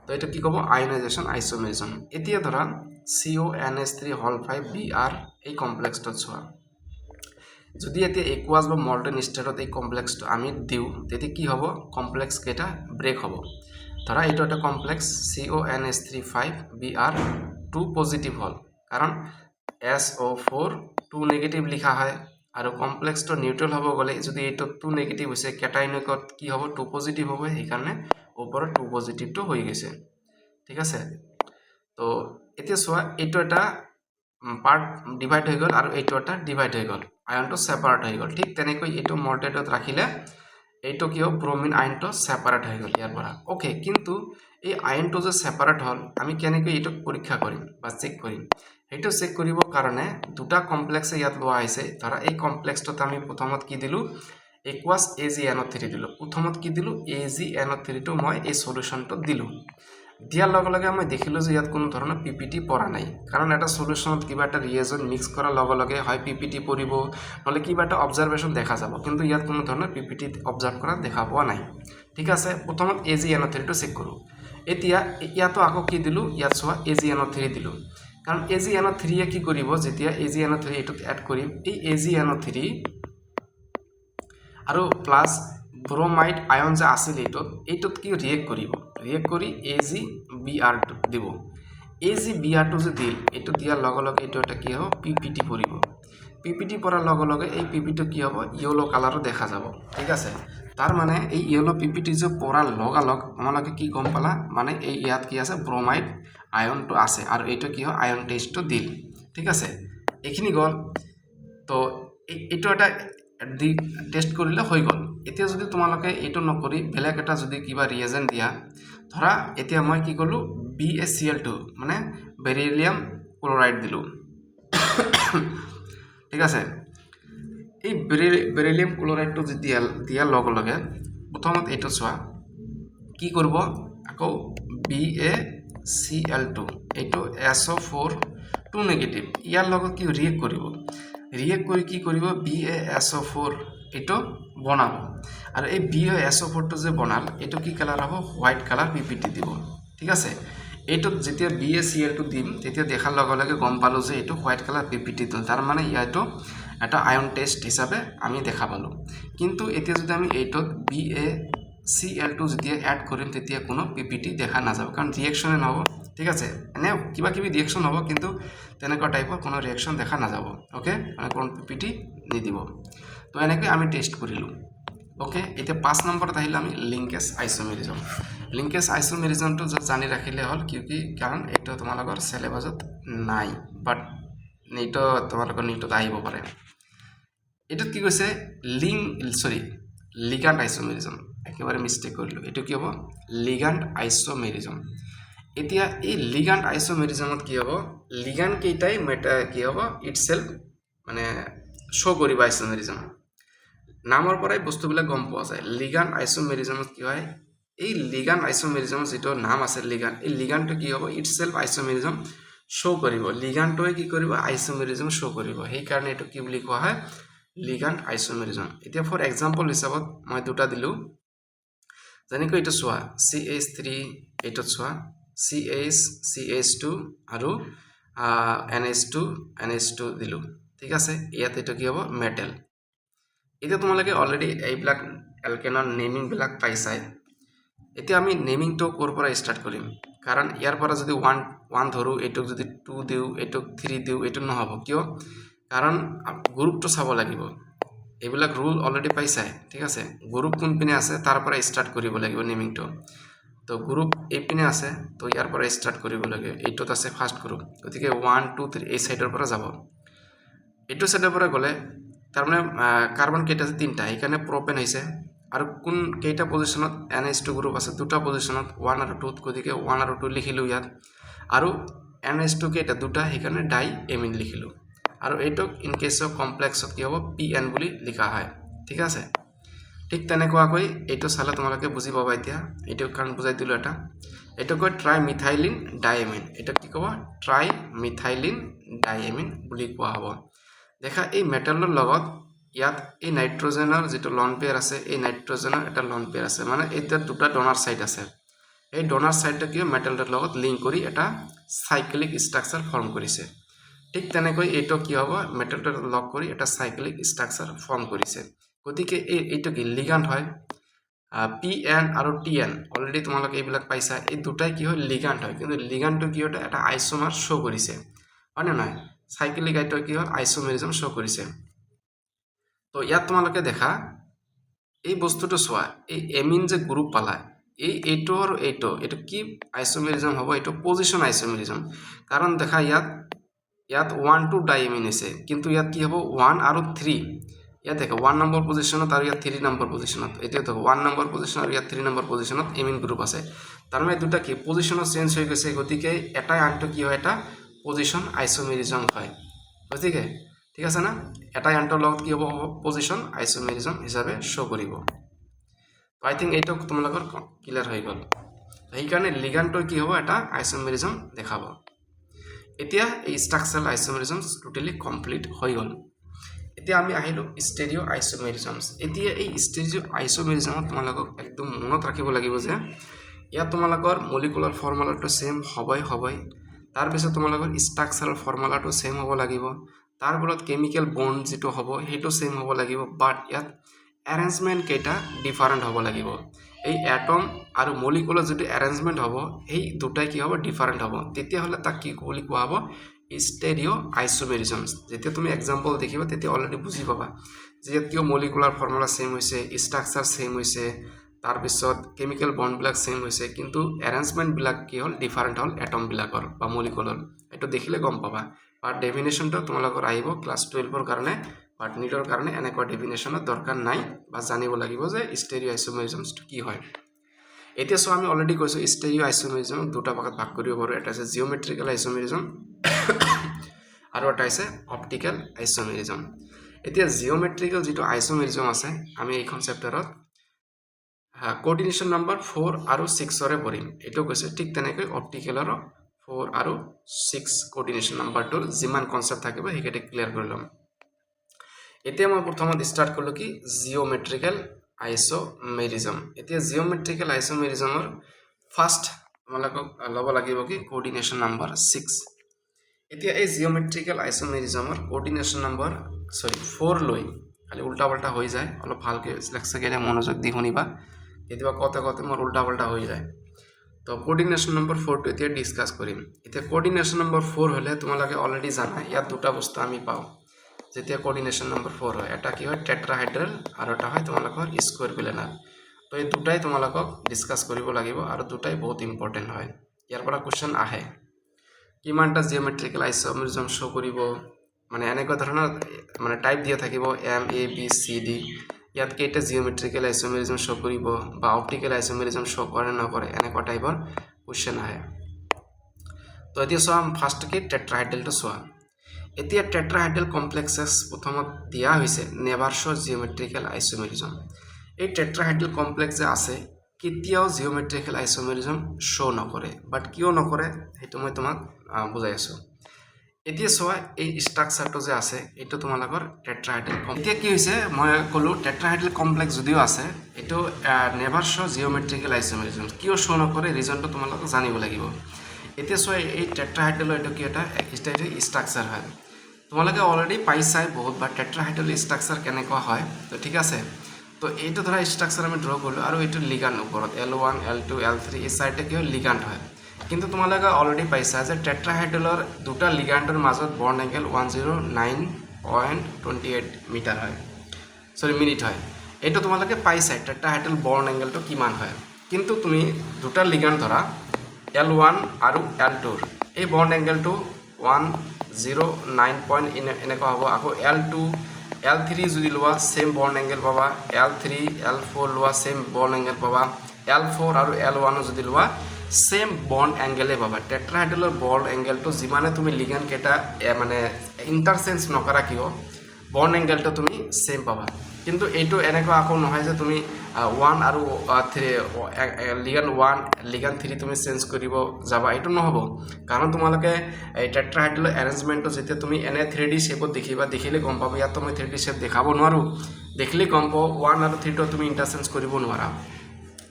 তো এটা কি কব আয়নাইজেশ্যন আইসোমেৰিজম এতিয়া ধৰা CONH3 5Br এই কমপ্লেক্সটো ছোৱা যদি এতিয়া একুৱাছ বা মল্টেন ষ্টেটত এই কমপ্লেক্সটো আমি দিও তেতিয়া কি হ'ব কমপ্লেক্স কেটা ব্ৰেক হ'ব ধৰা এইটো এটা কমপ্লেক্স CONH3 5Br 2 পজিটিভ হল কাৰণ SO4 2 নেগেটিভ লিখা হয় আৰু কমপ্লেক্সটো নিউট্ৰেল হ'ব গলে যদি এইটো 2 নেগেটিভ হৈছে কেটাইনকত কি হ'ব 2 পজিটিভ হ'ব এই কাৰণে ওপৰত 2 পজিটিভটো হৈ গৈছে ঠিক আছে তো এতিয়া সোয়া এইটো এটা পার্ট ডিভাইড হৈ গল আৰু এইটো এটা ডিভাইড হৈ গল আয়নটো সেপাৰেট হৈ গল ঠিক তেনেকৈ এইটো মল্টেটত ৰাখিলে এইটো কি হ'ব ব্ৰোমিন আয়নটো সেপাৰেট হৈ গল ইয়াৰ পৰা ওকে কিন্তু এই আয়নটো যে সেপাৰেট হল আমি কেনেকৈ এইটো পৰীক্ষা কৰিম বা চেক কৰিম এইটো চেক কৰিবৰ কাৰণে দুটা কমপ্লেক্স ইয়াত লোৱা হৈছে ধৰা এই কমপ্লেক্সটো আমি প্ৰথমত কি দিলো একুৱাছ AgNO3 দিলো প্ৰথমত কি দিলো AgNO3 টো মই এই সলিউশনটো দিলো দিয়াৰ লগে লগে আমি দেখিলো যে ইয়াত কোনো ধৰণৰ পিপিটি পৰা নাই কাৰণ এটা সলিউশনত কিবা এটা ৰিয়েজন মিক্স কৰাৰ লগে লগে হয় পিপিটি পৰিব নহলে কিবা এটা অবজাৰভেশন দেখা যাব কিন্তু ইয়াত কোনো ধৰণৰ পিপিটি অবজাৰ্ভ কৰা দেখা পোৱা নাই ঠিক আছে প্ৰথমত AgNO3 টো চেক কৰো এতিয়া ইয়াতো আকৌ কি দিলো ইয়াত সোয়া AgNO3 দিলো কাৰণ AgNO3 এ কি কৰিব যেতিয়া AgNO3 এটোত এড কৰিম এই AgNO3 আৰু প্লাস ব্ৰোমাইড আয়ন যে আছিল এইটোত কি ৰিয়েক্ট কৰি AgBr দিব AgBr যে দিল এইটো দিয়াৰ লগে লগে এইটো এটা কি হ'ব পিপিটি পৰিব পিপিটি পৰাৰ লগে লগে এই পিপিটো কি হ'ব ইয়েলো কালাৰো দেখা যাব ঠিক আছে তাৰ মানে এই ইয়েলো পিপিটি যে পৰাৰ লগে লগে আমালোকে কি গম পালা মানে এই ইয়াত কি আছে ব্রোমাইড আয়নটো আছে আৰু এইটো কি হয় আয়ন টেষ্টটো দিল ঠিক আছে এইখিনি গল তো এইটো এটা টেষ্ট কৰিলে হৈ গল এতিয়া যদি তোমালোকে এইটো নকৰি বেলেগ এটা যদি কিবা ৰিয়েজেন্ট দিয়া ধৰা এতিয়া মই কি কলো BaCl2 মানে বেৰিলিয়াম ক্লোৰাইড দিলো ঠিক আছে এই বেৰিলিয়াম ক্লোৰাইডটো যেতিয়া দিয়াৰ লগে লগে প্ৰথমত এইটো চোৱা কি কৰিব আকৌ BaCl2 এইটো SO4 2 নেগেটিভ ইয়াৰ লগত কি ৰিয়েক্ট কৰি কি কৰিব BaSO4 এইটো বনাব আৰু এই BaSO4 টো যে বনাল এইটো কি কালাৰ হ'ব হোৱাইট কালাৰ পিপিটি দিব ঠিক আছে এইটো যেতিয়া BaCl2 দিম তেতিয়া দেখাৰ লগে লগে গম পালো যে এইটো হোৱাইট কালাৰ পিপিটি দিল তাৰ মানে ইয়াটো এটা আয়ন টেষ্ট হিচাপে আমি দেখা পালো কিন্তু এতিয়া যদি আমি এইটোত BaCl2 যেতিয়া এড কৰিম তেতিয়া কোনো পিপিটি দেখা নাযাব কাৰণ ৰিঅ্যাকশনে নহব ঠিক আছে এনে কিবা কিবি ৰিঅ্যাকশন হ'ব কিন্তু তেনেকুৱা টাইপৰ কোনো ৰিঅ্যাকশন দেখা নাযাব ওকে মানে কোনো পিপিটি নিদিব তো এনেকৈ আমি টেষ্ট কৰিলো ওকে এতিয়া 5 নম্বৰত আহিলে আমি লিংকেজ আইসোমেৰিজমটো জানি ৰাখিলে হল কিউকি কাৰণ এইটো তোমালোকৰ সিলেবাসত নাই বাট এইটো তোমালোকৰ নিটত আহিব পাৰে এটো কি কৈছে লিগ্যান্ড আইসোমেৰিজম একেবাৰে মিস্টেক কৰিলো এটো কি হ'ব লিগ্যান্ড আইসোমেরিজম এতিয়া এই লিগ্যান্ড আইসোমেরিজমত কি হ'ব লিগ্যান্ড কেইটাই কি হ'ব ইটসেলফ মানে শো কৰিব আইসোমেৰিজম নামৰ পৰাই বস্তুবিলাক গম পোৱা যায় লিগাণ্ড আইচোমেৰিজমত কি হয় এই লিগাণ্ড আইচোমেৰিজমৰ যিটো নাম আছে লিগাণ্ড এই লিগাণ্ডটো কি হ'ব ইটসেল্ফ আইচোমেৰিজম শ্ব' কৰিব লিগাণ্ডটোৱে কি কৰিব আইচোমেৰিজম শ্ব' কৰিব সেইকাৰণে এইটো কি বুলি কোৱা হয় লিগাণ্ড আইচোমেৰিজম এতিয়া ফৰ এক্সাম্পল হিচাপত মই দুটা দিলোঁ যেনেকৈ এইটো চোৱা CH3 এইটোত চোৱা CH2 আৰু NH2 দিলোঁ ঠিক আছে ইয়াত এইটো কি হ'ব মেটেল এতিয়া তোমালোকে অলৰেডি এইবিলাক এলকেনৰ নেমিংবিলাক পাইছাই এতিয়া আমি নেমিংটো ক'ৰ পৰা ষ্টাৰ্ট কৰিম কাৰণ ইয়াৰ পৰা যদি 1 ধৰোঁ এইটোক যদি 2 দিওঁ এইটোক 3 দিওঁ এইটো নহ'ব কিয় কাৰণ গ্ৰুপটো চাব লাগিব এইবিলাক ৰুল অলৰেডি পাইছাই ঠিক আছে গ্ৰুপ কোনপিনে আছে তাৰ পৰা ষ্টাৰ্ট কৰিব লাগিব নেমিংটো তো গ্ৰুপ এইপিনে আছে তো ইয়াৰ পৰা ষ্টাৰ্ট কৰিব লাগে এইটোত আছে ফাৰ্ষ্ট গ্ৰুপ গতিকে 1 2 3 এই সাইডৰ পৰা যাব এইটো সাইডৰ পৰা গ'লে তাৰমানে কাৰ্বন কেইটা আছে তিনটা সেইকাৰণে প্ৰপেন হৈছে আৰু কোন কেইটা পজিশনত NH2 গ্ৰুপ আছে দুটা পজিশনত 1 আৰু 2 গতিকে 1 আৰু 2 লিখিলোঁ ইয়াত আৰু NH2 কেইটা দুটা সেইকাৰণে ডাই এমিন লিখিলোঁ আৰু এইটোক ইন কেছ অফ কমপ্লেক্সত কি হ'ব PN বুলি লিখা হয় ঠিক আছে ঠিক তেনেকুৱাকৈ এইটো চালে তোমালোকে বুজি পাবা এতিয়া এইটো কাৰণ বুজাই দিলোঁ এটা এইটো কয় ট্ৰাই মিথাইলিন ডাইএমিন এটা কি ক'ব ট্ৰাই মিথাইলিন ডাইএমিন বুলি কোৱা হ'ব দেখা এই মেটেলৰ লগত ইয়াত এই নাইট্ৰজেনৰ যিটো লন পেয়াৰ আছে এই নাইট্ৰজেনৰ এটা লন পেয়াৰ আছে মানে এতিয়া দুটা ডোনাৰ সাইড আছে এই ডোনাৰ সাইডটো কি মেটেলটোৰ লগত লিংক কৰি এটা সাইক্লিক ষ্ট্ৰাকচাৰ ফৰ্ম কৰিছে ঠিক তেনেকৈ এইটো কি হ'ব মেটেলটোৰ লগ কৰি এটা সাইক্লিক ষ্ট্ৰাকচাৰ ফৰ্ম কৰিছে গতিকে এইটো কি লিগাণ্ড হয় PN আৰু TN অলৰেডি তোমালোকে এইবিলাক পাইছা এই দুটাই কি হয় লিগাণ্ড হয় কিন্তু লিগাণ্ডটো কি হয় এটা আইসোমাৰ শ্ব' কৰিছে হয় নে নহয় সাইক্লিক আইটো কি হয় আইসোমেৰিজম শ্ব' কৰিছে তো ইয়াত তোমালোকে দেখা এই বস্তুটো চোৱা এই এমিন যে গ্ৰুপ পালা এইটো আৰু এইটো কি আইসোমেৰিজম হ'ব এইটো পজিশন আইসোমেৰিজম কাৰণ দেখা ইয়াত 1 2 ডাইএমিন আছে কিন্তু ইয়াত কি হ'ব 1 আৰু 3 ইয়াত দেখো 1 নম্বৰ পজিশনত আৰু ইয়াত 3 নম্বৰ পজিশনত এতিয়া দেখো 1 নম্বৰ পজিশন আৰু ইয়াত 3 নম্বৰ পজিশনত এমিন গ্ৰুপ আছে তাৰ মানে দুটা কি পজিশনত চেঞ্জ হৈ গৈছে গতিকে এটা আনটো কি হয় এটা পজিশন আইসোমেৰিজম হয় গতিকে ঠিক আছে না এটা আনটোৰ লগত কি হ'ব পজিশন আইসোমেৰিজম হিচাপে শ্ব' কৰিব আই থিংক এইটো তোমালোকৰ ক্লিয়াৰ হৈ গ'ল সেইকাৰণে লিগাণ্ডটো কি হ'ব এটা আইসোমেৰিজম দেখাব এতিয়া এই ষ্ট্ৰাকচাৰাল আইসোমেৰিজম টোটেলি কমপ্লিট হৈ গ'ল এতিয়া আমি আহিলোঁ ষ্টেৰিঅ আইসোমেৰিজমছ এতিয়া এই ষ্টেৰিঅ আইসোমেৰিজমত তোমালোকক একদম মনত ৰাখিব লাগিব যে ইয়াত তোমালোকৰ মলিকুলাৰ ফৰ্মুলাটো সেম হ'বই তাৰপিছত তোমালোকৰ ষ্ট্ৰাকচাৰাল ফৰ্মুলাটো সেম হ'ব লাগিব তাৰ ফলত কেমিকেল বন্ড যেটো হ'ব হেটো সেম হ'ব লাগিব বাট ইয়াত এৰেঞ্জমেন্ট কেইটা ডিফাৰেন্ট হ'ব লাগিব এই এটম আৰু মলিকুলাৰ যেটো এৰেঞ্জমেন্ট হ'ব এই দুটাই কি হ'ব ডিফাৰেন্ট হ'ব তেতিয়া হলে তাক কি বুলি কোৱা হ'ব ষ্টেৰিঅ আইসোমেৰিজমছ যেতিয়া তুমি এক্সাম্পল দেখিবা তেতিয়া অলৰেডি বুজি পাবা যে কিয় মলিকুলাৰ ফৰ্মুলা সেম হৈছে ষ্ট্ৰাকচাৰ সেম হৈছে তাৰপিছত কেমিকেল বন্ডবিলাক সেম হৈছে কিন্তু এৰেঞ্জমেন্টবিলাক কি হ'ল ডিফাৰেন্ট হ'ল এটমবিলাকৰ বা মলিকুলাৰ এটো দেখিলে গম পাবা বাট ডেফিনেশনটো তোমালোকৰ আহিব ক্লাস 12 ৰ কাৰণে বাট নিটৰ কাৰণে এনেকুৱা ডেফিনেশনৰ দৰকাৰ নাই বা জানিব লাগিব যে ষ্টেৰিঅ আইসোমেৰিজমটো কি হয় এতিয়া সো আমি অলৰেডি কৈছো ষ্টেৰিঅ আইসোমেৰিজম দুটা ভাগত ভাগ কৰিব পাৰো এটা আছে জিওমেট্ৰিকেল আইসোমেৰিজম আৰু এটা আছে অপটিকেল আইসোমেৰিজম এতিয়া জিওমেট্ৰিকেল যেটো আইসোমেৰিজম আছে আমি এইখন চেপ্টাৰত কোঅৰ্ডিনেশন নম্বৰ 4 আৰু 6 ৰে পঢ়িম এটো কৈছে ঠিক তেনেকৈ অপটিকেলৰ 4 আৰু 6 কোঅৰ্ডিনেশন নম্বৰটোৰ যিমান কনসেপ্ট থাকিব হেকেটে ক্লিয়াৰ কৰি লম এতিয়া মই প্ৰথমত স্টাৰ্ট কৰিলো কি জিওমেট্ৰিকেল আইসোমেৰিজম এতিয়া জিওমেট্ৰিকেল আইসোমেৰিজমৰ ফাৰ্স্ট তোমালোকক ল'ব লাগিব কি কোঅৰ্ডিনেশন নম্বৰ 6 এতিয়া এই জিওমেট্ৰিকেল আইসোমেৰিজমৰ কোঅৰ্ডিনেশন নম্বৰ 4 লৈ খালি উল্টা পাল্টা হৈ যায় অলপ ভালকে লেকচাৰকেলে মনোযোগ দি শুনিবা কেতিয়াবা কতে মোৰ উল্টা পাল্টা হৈ যায় তো কোঅৰ্ডিনেশন নম্বৰ 4 টো এতিয়া ডিসকাস কৰিম এতিয়া কোঅৰ্ডিনেশন নম্বৰ 4 হলে তোমালোকে অলৰেডি জানা ইয়াত দুটা বস্তু আমি পাও যেতিয়া কোঅৰ্ডিনেশন নম্বৰ 4 হয় এটা কি হয় টেট্ৰাহাইড্ৰেল আৰু এটা হয় তোমালোকৰ স্কয়াৰ প্লেনাৰ তো এই দুটাই তোমালোকক ডিসকাস কৰিব লাগিব আৰু দুটাই বহুত ইম্পৰ্টেন্ট হয় ইয়াৰ পৰা কোশ্চেন আহে কিমানটা জিওমেট্ৰিকেল আইসোমেৰিজম শ্ব' কৰিব মানে এনেকুৱা ধৰণৰ মানে টাইপ দিয়া থাকিব M A B C D ইয়াত কেইটা জিওমেট্ৰিকেল আইসোমেৰিজম শ্ব' কৰিব বা অপটিকেল আইসোমেৰিজম শ্ব' কৰে নকৰে এনেকুৱা টাইপৰ কোশ্চেন আহে তো এতিয়া চোৱা ফাৰ্স্ট কি টেট্ৰাহাইড্ৰেলটো চোৱা এতিয়া টেট্ৰাহাইড্ৰেল কমপ্লেক্সেছ প্ৰথমত দিয়া হৈছে নেভাৰছ জিঅ'মেট্ৰিকেল আইচোমেৰিজম। এই টেট্ৰাহাইড্ৰেল কমপ্লেক্স যে আছে কেতিয়াও জিঅ'মেট্ৰিকেল আইচোমেৰিজম শ্ব' নকৰে, বাট কিয় নকৰে সেইটো মই তোমাক বুজাই আছোঁ। এতিয়া চোৱা এই ষ্ট্ৰাকচাৰটো যে আছে এইটো তোমালোকৰ টেট্ৰাহাইড্ৰেল এতিয়া কি হৈছে মই ক'লোঁ টেট্ৰাহাইড্ৰেল কমপ্লেক্স যদিও আছে এইটো নেভাৰ শ্ব' জিঅ'মেট্ৰিকেল আইচোমেৰিজম। কিয় শ্ব' নকৰে ৰিজনটো তোমালোকক জানিব লাগিব। এতিয়া চোৱা এই টেট্ৰাহাইড্ৰেলৰ এইটো কি এটা ষ্ট্ৰাকচাৰ হয়, তোমালোকে অলৰেডি পাইছাই বহুতবাৰ টেট্ৰাহাইড্ৰেল ষ্ট্ৰাকচাৰ কেনেকুৱা হয়। তো ঠিক আছে, তো এইটো ধৰা ষ্ট্ৰাকচাৰ আমি ড্ৰ কৰিলোঁ আৰু এইটো লিগাণ্ড ওপৰত L1 L2 L3 এই চাইডে কি হয় লিগাণ্ড হয়। কিন্তু তোমালোকে অলৰেডি পাইছা যে টেট্ৰাহাইড্ৰেলৰ দুটা লিগাণ্ডৰ মাজত বৰ্ণ এংগেল 109.28 মিটাৰ হয়, মিনিট হয়। এইটো তোমালোকে পাইছাই টেট্ৰাহাইড্ৰেল বৰ্ণ এংগেলটো কিমান হয়। কিন্তু তুমি দুটা লিগাণ্ড ধৰা L1 আৰু L2ৰ এই বৰ্ণ এংগেলটো 109 এনেকুৱা হ'ব। আকৌ L2 L3 যদি লোৱা সেম বৰ্ণ এংগেল পাবা, L3 L4 লোৱা সেম বৰ্ণ এংগেল পাবা, L4 আৰু L1 যদি লোৱা সেম বৰ্ণ এংগেলে পাবা। টেট্ৰাহাইড্ৰেলৰ বৰ্ণ এংগেলটো যিমানে তুমি লিগাণ্ড কেইটা মানে ইণ্টাৰচেঞ্জ নকৰা কিয় বৰ্ণ এংগেলটো তুমি সেম পাবা। কিন্তু এইটো এনেকুৱা আকৌ নহয় যে তুমি 1 আৰু 3 লিগাণ্ড 1 লিগাণ্ড 3 তুমি চেঞ্জ কৰিব যাবা, এইটো নহ'ব। কাৰণ তোমালোকে এই টেট্ৰাহাইড্ৰেলৰ এৰেঞ্জমেণ্টটো যেতিয়া তুমি এনে 3D শেপত দেখিবা, দেখিলে গম পাবা। ইয়াত মই 3D শেপ দেখাব নোৱাৰোঁ, দেখিলে গম পাওঁ 1 আৰু 3টো তুমি ইণ্টাৰচেঞ্জ কৰিব নোৱাৰা।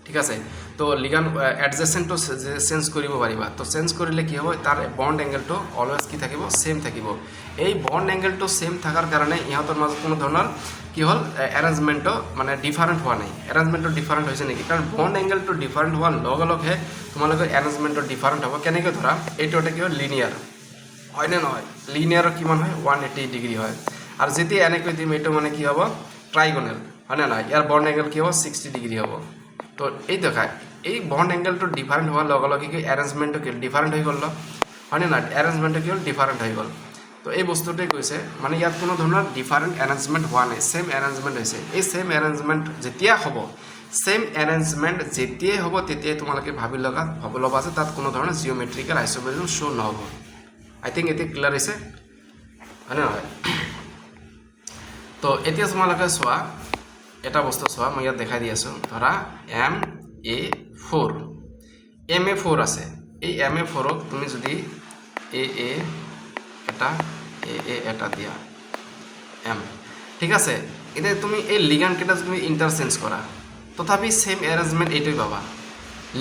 ঠিক আছে, তো লিগাণ্ড এডজেচেণ্টটো চেঞ্জ কৰিব পাৰিবা। তো চেঞ্জ কৰিলে কি হ'ব তাৰ বণ্ড এংগেলটো অলৱেজ কি থাকিব সেম থাকিব। এই বণ্ড এংগেলটো সেম থকাৰ কাৰণে ইহঁতৰ মাজত কোনো ধৰণৰ কি হ'ল এৰেঞ্জমেণ্টটো মানে ডিফাৰেণ্ট হোৱা নাই। এৰেঞ্জমেণ্টটো ডিফাৰেণ্ট হৈছে নেকি? কাৰণ বণ্ড এংগেলটো ডিফাৰেণ্ট হোৱাৰ লগে লগেহে তোমালোকৰ এৰেঞ্জমেণ্টটো ডিফাৰেণ্ট হ'ব। কেনেকৈ ধৰা এইটো এটা কি হয় লিনিয়াৰ হয়নে নহয়? লিনিয়াৰৰ কিমান হয় 180 ডিগ্ৰী হয়। আৰু যেতিয়া এনেকৈ দিম এইটো মানে কি হ'ব ট্ৰাইগনেল হয়নে নহয়? ইয়াৰ বণ্ড এংগেল কি হ'ব 60 ডিগ্ৰী হ'ব। তো এই দেখা এই বণ্ড এংগেলটো ডিফাৰেণ্ট হোৱাৰ লগে লগে কি এৰেঞ্জমেণ্টটো কি ডিফাৰেণ্ট হৈ গ'ল হয়নে নহয়? এৰেঞ্জমেণ্টটো কি হ'ল ডিফাৰেণ্ট হৈ গ'ল। তো এই বস্তুটোৱে কৈছে মানে ইয়াত কোনো ধৰণৰ ডিফাৰেণ্ট এৰেঞ্জমেণ্ট হোৱা নাই, সেম এৰেঞ্জমেণ্ট হৈছে। এই সেম এৰেঞ্জমেণ্ট যেতিয়া হ'ব যেতিয়াই হ'ব তেতিয়াই তোমালোকে ভাবি ল'বা যে তাত কোনো ধৰণৰ জিঅ'মেট্ৰিকেল আইচোমেৰিজম শ্ব' নহ'ব। আই থিংক এতিয়া ক্লিয়াৰ হৈছে হয়নে নহয়? তো এতিয়া তোমালোকে চোৱা এটা বস্তু চোৱা, মই ইয়াত দেখাই দি আছোঁ। ধৰা MA4 আছে। এই MA4ক তুমি যদি AA এটা দিয়া M, ঠিক আছে। এতিয়া তুমি এই লিগাণ্ড কেইটা তুমি ইণ্টাৰচেঞ্জ কৰা তথাপি সেম এৰেঞ্জমেণ্ট এইটোৱে পাবা।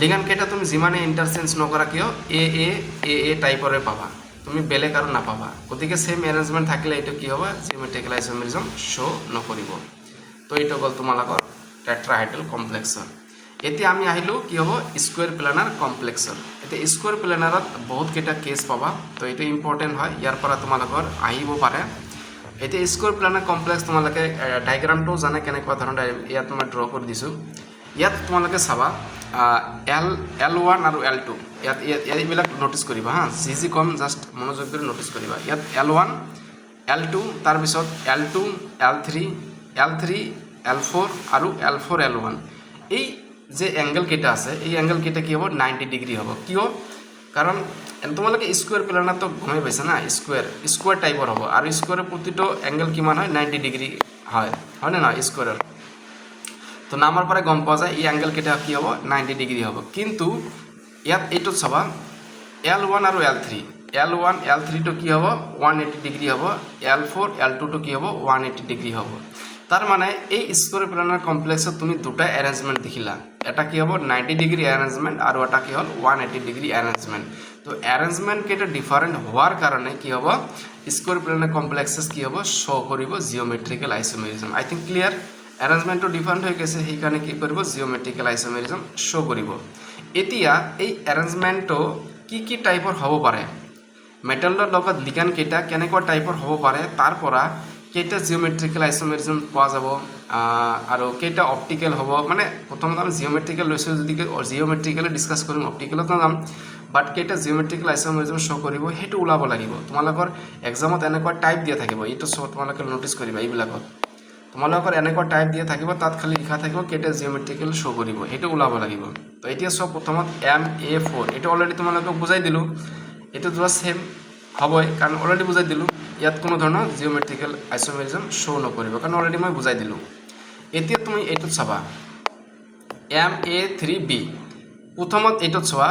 লিগাণ্ড কেইটা তুমি যিমানে ইণ্টাৰচেঞ্জ নকৰা কিয় AA টাইপৰে পাবা, তুমি বেলেগ আৰু নাপাবা। গতিকে সেম এৰেঞ্জমেণ্ট থাকিলে এইটো কি হ'ব জিঅ'মেট্ৰিকেল আইচোমেৰিজম শ্ব' নকৰিব। তো এইটো গ'ল তোমালোকৰ টেট্ৰাহাইড্ৰেল কমপ্লেক্সৰ। এতিয়া আমি আহিলোঁ কি হ'ব স্কুৱেৰ প্লেনাৰ কমপ্লেক্সৰ। এতিয়া স্কুৱেৰ প্লেনাৰত বহুতকেইটা কেছ পাবা, তো এইটো ইম্পৰ্টেণ্ট হয়, ইয়াৰ পৰা তোমালোকৰ আহিব পাৰে। এতিয়া স্কুৱেৰ প্লেনাৰ কমপ্লেক্স তোমালোকে ডায়েগ্ৰামটো জানে কেনেকুৱা ধৰণৰ, ইয়াত মই ড্ৰ কৰি দিছোঁ। ইয়াত তোমালোকে চাবা L1 আৰু L2 ইয়াত এইবিলাক ন'টিছ কৰিবা হা, যি কম জাষ্ট মনোযোগ কৰি ন'টিছ কৰিবা। ইয়াত L1 L2 তাৰপিছত L2 L3 L4 আৰু L4 L1 এই যে এংগেল কেইটা আছে এই এংগেল কেইটা কি হ'ব 90 ডিগ্ৰী হ'ব। কিয়? কাৰণ তোমালোকে স্কুৱেৰ প্লেনাৰটো গমেই পাইছা না, স্কুৱেৰ টাইপৰ হ'ব আৰু স্কুৱেৰৰ প্ৰতিটো এংগেল কিমান হয় 90 ডিগ্ৰী হয়নে নহয় স্কুৱেৰৰ। তো নামৰ পৰাই গম পোৱা যায় এই এংগেল কেইটা কি হ'ব 90 ডিগ্ৰী হ'ব। কিন্তু ইয়াত এইটোত চাবা L1 আৰু L1 L3টো কি হ'ব 180 ডিগ্ৰী হ'ব, L4 L2টো কি হ'ব 180 ডিগ্ৰী হ'ব। তাৰ মানে এই স্কুৱেৰ প্লেনাৰ কমপ্লেক্সত তুমি দুটা এৰেঞ্জমেণ্ট দেখিলা, এটা কি হ'ব 90 ডিগ্ৰী এৰেঞ্জমেণ্ট আৰু এটা কি হ'ল 180 ডিগ্ৰী এৰেঞ্জমেণ্ট। তো এৰেঞ্জমেণ্ট কেইটা ডিফাৰেণ্ট হোৱাৰ কাৰণে কি হ'ব স্কুৱেৰ প্লেনাৰ কমপ্লেক্সেছ কি হ'ব শ্ব' কৰিব জিঅ'মেট্ৰিকেল আইচোমেৰিজম। আই থিংক ক্লিয়াৰ। এৰেঞ্জমেণ্টটো ডিফাৰেণ্ট হৈ গৈছে সেইকাৰণে কি কৰিব জিঅ'মেট্ৰিকেল আইচোমেৰিজম শ্ব' কৰিব। এতিয়া এই এৰেঞ্জমেণ্টটো কি টাইপৰ হ'ব পাৰে, মেটেলৰ লগত লিগাণ্ড কেইটা কেনেকুৱা টাইপৰ হ'ব পাৰে, তাৰ পৰা কেইটা জিঅ'মেট্ৰিকেল আইচোমেৰিজম পোৱা যাব আৰু কেইটা অপটিকেল হ'ব। মানে প্ৰথমতে আমি জিঅ'মেট্ৰিকেল লৈছোঁ, যদি জিঅ'মেট্ৰিকেলে ডিছকাছ কৰিম, অপটিকেলত নাযাম। বাট কেইটা জিঅ'মেট্ৰিকেল আইচোমেৰিজম শ্ব' কৰিব সেইটো ওলাব লাগিব। তোমালোকৰ এক্সামত এনেকুৱা টাইপ দিয়া থাকিব, এইটো তোমালোকে ন'টিছ কৰিবা। এইবিলাকত তোমালোকৰ এনেকুৱা টাইপ দিয়া থাকিব, তাত খালি লিখা থাকিব কেইটা জিঅ'মেট্ৰিকেল শ্ব' কৰিব, সেইটো ওলাব লাগিব। তো এতিয়া চব প্ৰথমত MA4 এইটো অলৰেডি তোমালোকক বুজাই দিলোঁ, এইটো যোৱা ছেম হ'বই কাৰণ অলৰেডি বুজাই দিলোঁ। ইয়াত কোনো ধৰণৰ জিঅ'মেট্ৰিকেল আইচোমেৰিজম শ্ব' নকৰিব, কাৰণ অলৰেডি মই বুজাই দিলোঁ। এতিয়া তুমি এইটোত চাবা MA3B, প্ৰথমত এইটোত চোৱা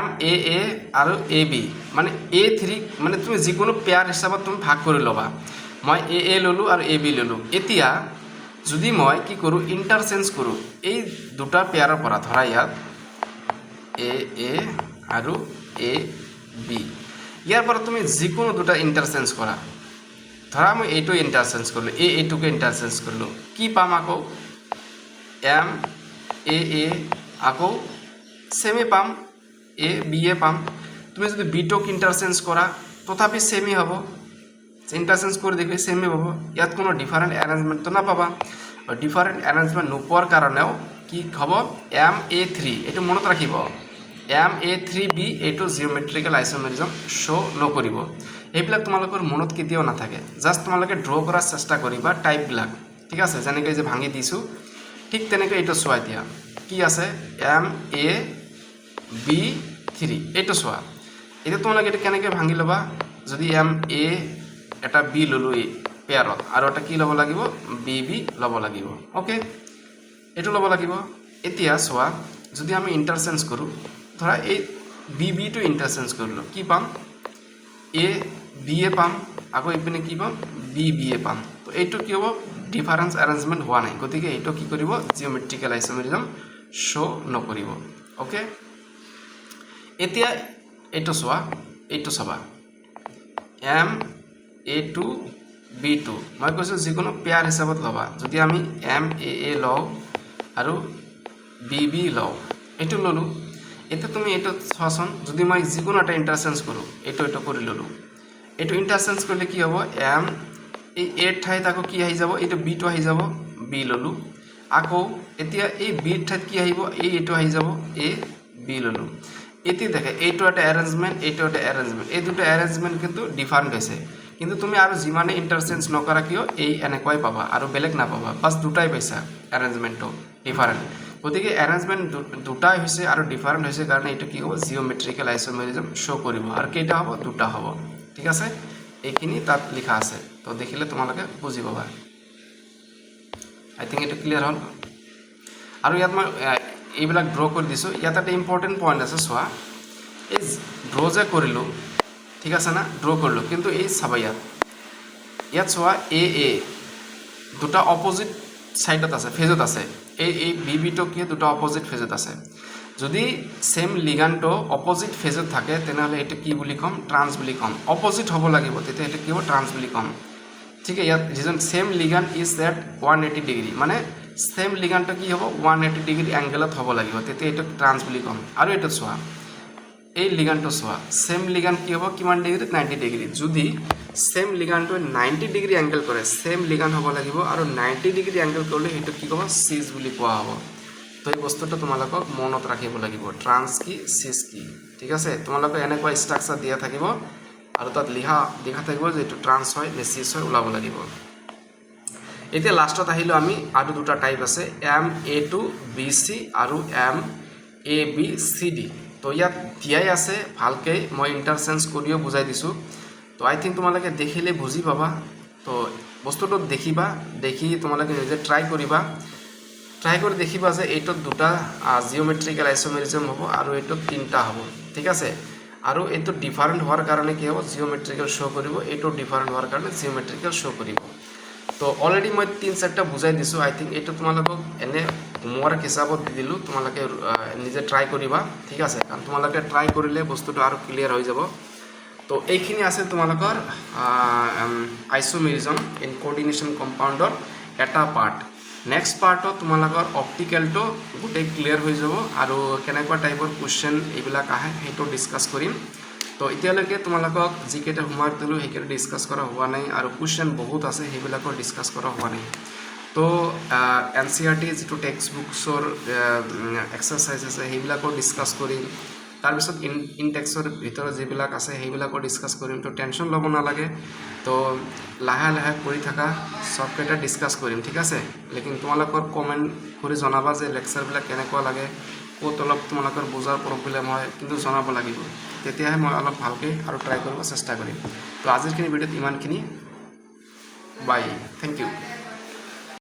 MAA আৰু AB, মানে A3 মানে তুমি যিকোনো পেয়াৰ হিচাপত তুমি ভাগ কৰি ল'বা। মই AA ল'লোঁ আৰু AB ল'লোঁ। এতিয়া যদি মই কি কৰোঁ, ইণ্টাৰচেঞ্জ কৰোঁ এই দুটা পেয়াৰৰ পৰা, ধৰা ইয়াত AA আৰু AB, ইয়াৰ পৰা তুমি যিকোনো দুটা ইণ্টাৰচেঞ্জ কৰা। ধৰা মই এইটো ইণ্টাৰচেঞ্জ কৰিলোঁ, এইটোকে ইণ্টাৰচেঞ্জ কৰিলোঁ, কি পাম আকৌ MAA, আকৌ ছেমে পাম AB পাম। তুমি যদি বিটোক ইণ্টাৰচেঞ্জ কৰা তথাপি ছেমে হ'ব, ইণ্টাৰচেঞ্জ কৰি দেখি ছেমে হ'ব। ইয়াত কোনো ডিফাৰেণ্ট এৰেঞ্জমেণ্টটো নাপাবা। ডিফাৰেণ্ট এৰেঞ্জমেণ্ট নোপোৱাৰ কাৰণেও কি হ'ব, MA3, এইটো মনত ৰাখিব, MA3B এইটো জিঅ'মেট্ৰিকেল আইচোমেৰিজম শ্ব' নকৰিব। এইবিলাক তোমালোকৰ মনত কেতিয়াও নাথাকে, জাষ্ট তোমালোকে ড্ৰ কৰাৰ চেষ্টা কৰিবা টাইপবিলাক, ঠিক আছে। যেনেকৈ যে ভাঙি দিছোঁ ঠিক তেনেকৈ এইটো চোৱা। এতিয়া কি আছে MAB3, এইটো চোৱা। এতিয়া তোমালোকে এইটো কেনেকৈ ভাঙি ল'বা, যদি MA এটা B ল'লোঁ এই পেয়াৰত, আৰু এটা কি ল'ব লাগিব, BB ল'ব লাগিব। অ'কে, এইটো ল'ব লাগিব। এতিয়া চোৱা, যদি আমি ইণ্টাৰচেঞ্জ কৰোঁ, ধৰা এই BBটো ইণ্টাৰচেঞ্জ কৰিলোঁ, কি পাম ABA পাম, আকৌ এইপিনে কি পাম BBA পাম। তো এইটো কি হ'ব, ডিফাৰেঞ্চ এৰেঞ্জমেণ্ট হোৱা নাই, গতিকে এইটো কি কৰিব, জিঅ'মেট্ৰিকেল আইচোমেৰিজম শ্ব' নকৰিব। অ'কে, এতিয়া এইটো চোৱা, এইটো চাবা MA2B2, মই কৈছোঁ যিকোনো পেয়াৰ হিচাপত ল'বা। যদি আমি MAA লওঁ আৰু BB লওঁ, এইটো ল'লোঁ। এতিয়া তুমি এইটো চোৱাচোন, যদি মই যিকোনো এটা ইণ্টাৰচেঞ্জ কৰোঁ, এইটো কৰি ল'লোঁ, এইটো ইণ্টাৰচেঞ্জ কৰিলে কি হ'ব, এই এৰ ঠাইত আকৌ কি আহি যাব, এইটো বিটো আহি যাব, B ল'লোঁ। আকৌ এতিয়া এই বিৰ ঠাইত কি আহিব, এইটো আহি যাব, B ল'লোঁ। এতিয়া দেখে এইটো এটা এৰেঞ্জমেণ্ট, এইটো এটা এৰেঞ্জমেণ্ট, এই দুটা এৰেঞ্জমেণ্ট কিন্তু ডিফাৰেণ্ট হৈছে। কিন্তু তুমি আৰু যিমানে ইণ্টাৰচেঞ্জ নকৰা কিয় এই এনেকুৱাই পাবা, আৰু বেলেগ নাপাবা, বাছ দুটাই পাইছা এৰেঞ্জমেণ্টটো ডিফাৰেণ্ট। গতিকে এৰেঞ্জমেণ্ট দুটাই হৈছে আৰু ডিফাৰেণ্ট হৈছে কাৰণে এইটো কি হ'ব, জিঅ'মেট্ৰিকেল আইচোমেৰিজম শ্ব' কৰিব। আৰু কেইটা হ'ব, দুটা হ'ব, ঠিক আছে। এইখিনি তাত লিখা আছে, তো দেখিলে তোমালোকে বুজি পাবা। আই থিংক এইটো ক্লিয়াৰ হ'ল। আৰু ইয়াত মই এইবিলাক ড্ৰ কৰি দিছোঁ। ইয়াত এটা ইম্পৰ্টেণ্ট পইণ্ট আছে, চোৱা, এই ড্ৰ যে কৰিলোঁ, ঠিক আছে না, ড্ৰ কৰিলোঁ, কিন্তু এই চাবা ইয়াত চোৱা AA দুটা অপজিট ছাইডত আছে, ফেজত আছে। এই BBটো কি দুটা অপজিট ফেজত আছে। যদি ছেম লিগানটো অপজিট ফেজত থাকে তেনেহ'লে এইটো কি বুলি ক'ম, ট্ৰান্স বুলি ক'ম। অপজিট হ'ব লাগিব, তেতিয়া এইটো কি হ'ব, ট্ৰান্স বুলি ক'ম। ঠিক আছে, ইয়াত যিজন same ligand is at 180 degree, মানে ছেম লিগানটো কি হ'ব, 180 ডিগ্ৰী এংগেলত হ'ব লাগিব, তেতিয়া এইটো ট্ৰান্স বুলি ক'ম। আৰু এইটো চোৱা, এই লিগানটো চোৱা, ছেম লিগান কি হ'ব, কিমান ডিগ্ৰী, 90 ডিগ্ৰী। যদি ছেম লিগানটো 90 ডিগ্ৰী এংগেল কৰে, ছেম লিগান হ'ব লাগিব, আৰু 90 ডিগ্ৰী এংগেল কৰিলে সেইটো কি ক'ব, চিজ বুলি কোৱা হ'ব। তো এই বস্তুটো তোমালোকক মনত ৰাখিব লাগিব, ট্ৰান্স কি, চিজ কি, ঠিক আছে। তোমালোকে এনেকুৱা ষ্ট্ৰাকচাৰ দিয়া থাকিব, আৰু তাত লিখা থাকিব যে এইটো ট্ৰান্স হয় নে চিজ হয়, ওলাব লাগিব। এতিয়া লাষ্টত আহিলোঁ আমি, আৰু দুটা টাইপ আছে, MA2BC আৰু MABCD। তো ইয়াত দিয়াই আছে ভালকৈ, মই ইণ্টাৰচেঞ্জ কৰিও বুজাই দিছোঁ। তো আই থিংক তোমালোকে দেখিলে বুজি পাবা। তো বস্তুটো দেখিবা, দেখি তোমালোকে নিজে ট্ৰাই কৰিবা, ট্ৰাই কৰি দেখিবা যে এইটোত দুটা জিঅ'মেট্ৰিকেল আইচোমেৰিজম হ'ব আৰু এইটোত তিনিটা হ'ব, ঠিক আছে। আৰু এইটো ডিফাৰেণ্ট হোৱাৰ কাৰণে কি হ'ব, জিঅ'মেট্ৰিকেল শ্ব' কৰিব, এইটো ডিফাৰেণ্ট হোৱাৰ কাৰণে জিঅ'মেট্ৰিকেল শ্ব' কৰিব। তো অলৰেডি মই 3-4টা বুজাই দিছোঁ। আই থিংক এইটো তোমালোকক এনে হোমৱৰ্ক হিচাপত দি দিলোঁ, তোমালোকে নিজে ট্ৰাই কৰিবা, ঠিক আছে। কাৰণ তোমালোকে ট্ৰাই কৰিলে বস্তুটো আৰু ক্লিয়াৰ হৈ যাব। তো এইখিনি আছে তোমালোকৰ আইচোমেৰিজম ইন কোঅৰ্ডিনেশ্যন কম্পাউণ্ডৰ এটা পাৰ্ট। নেক্সট পাৰ্টত তোমালোকৰ অপটিকেলটো গোটেই ক্লিয়াৰ হৈ যাব, আৰু কেনেকুৱা টাইপৰ কুৱেশ্যন এইবিলাক আহে সেইটো ডিছকাছ কৰিম। তো এতিয়ালৈকে তোমালোকক যিকেইটা হোমৱৰ্ক দিলোঁ সেইকেইটা ডিছকাছ কৰা হোৱা নাই, আৰু কুৱেশ্যন বহুত আছে সেইবিলাকৰ ডিছকাছ কৰা হোৱা নাই। তো NCERT যিটো টেক্সট বুকছৰ এক্সাৰচাইজ আছে সেইবিলাকৰ ডিছকাছ কৰিম। তাৰপিছত ইনটেক্সৰ ভিতৰত যিবিলাক আছে সেইবিলাকৰ ডিছকাছ কৰিম। তো টেনশ্যন ল'ব নালাগে, তো লাহে লাহে কৰি থাকা, চবকেইটা ডিছকাছ কৰিম, ঠিক আছে। লেকিন তোমালোকৰ কমেণ্ট কৰি জনাবা যে লেকচাৰবিলাক কেনেকুৱা লাগে, ক'ত অলপ তোমালোকৰ বুজাৰ প্ৰব্লেম হয়, কিন্তু জনাব লাগিব। তেতিয়াহে মই অলপ ভালকৈ আৰু ট্ৰাই কৰিব চেষ্টা কৰিম। তো আজিৰখিনি ভিডিঅ'ত ইমানখিনি, বাই, থেংক ইউ।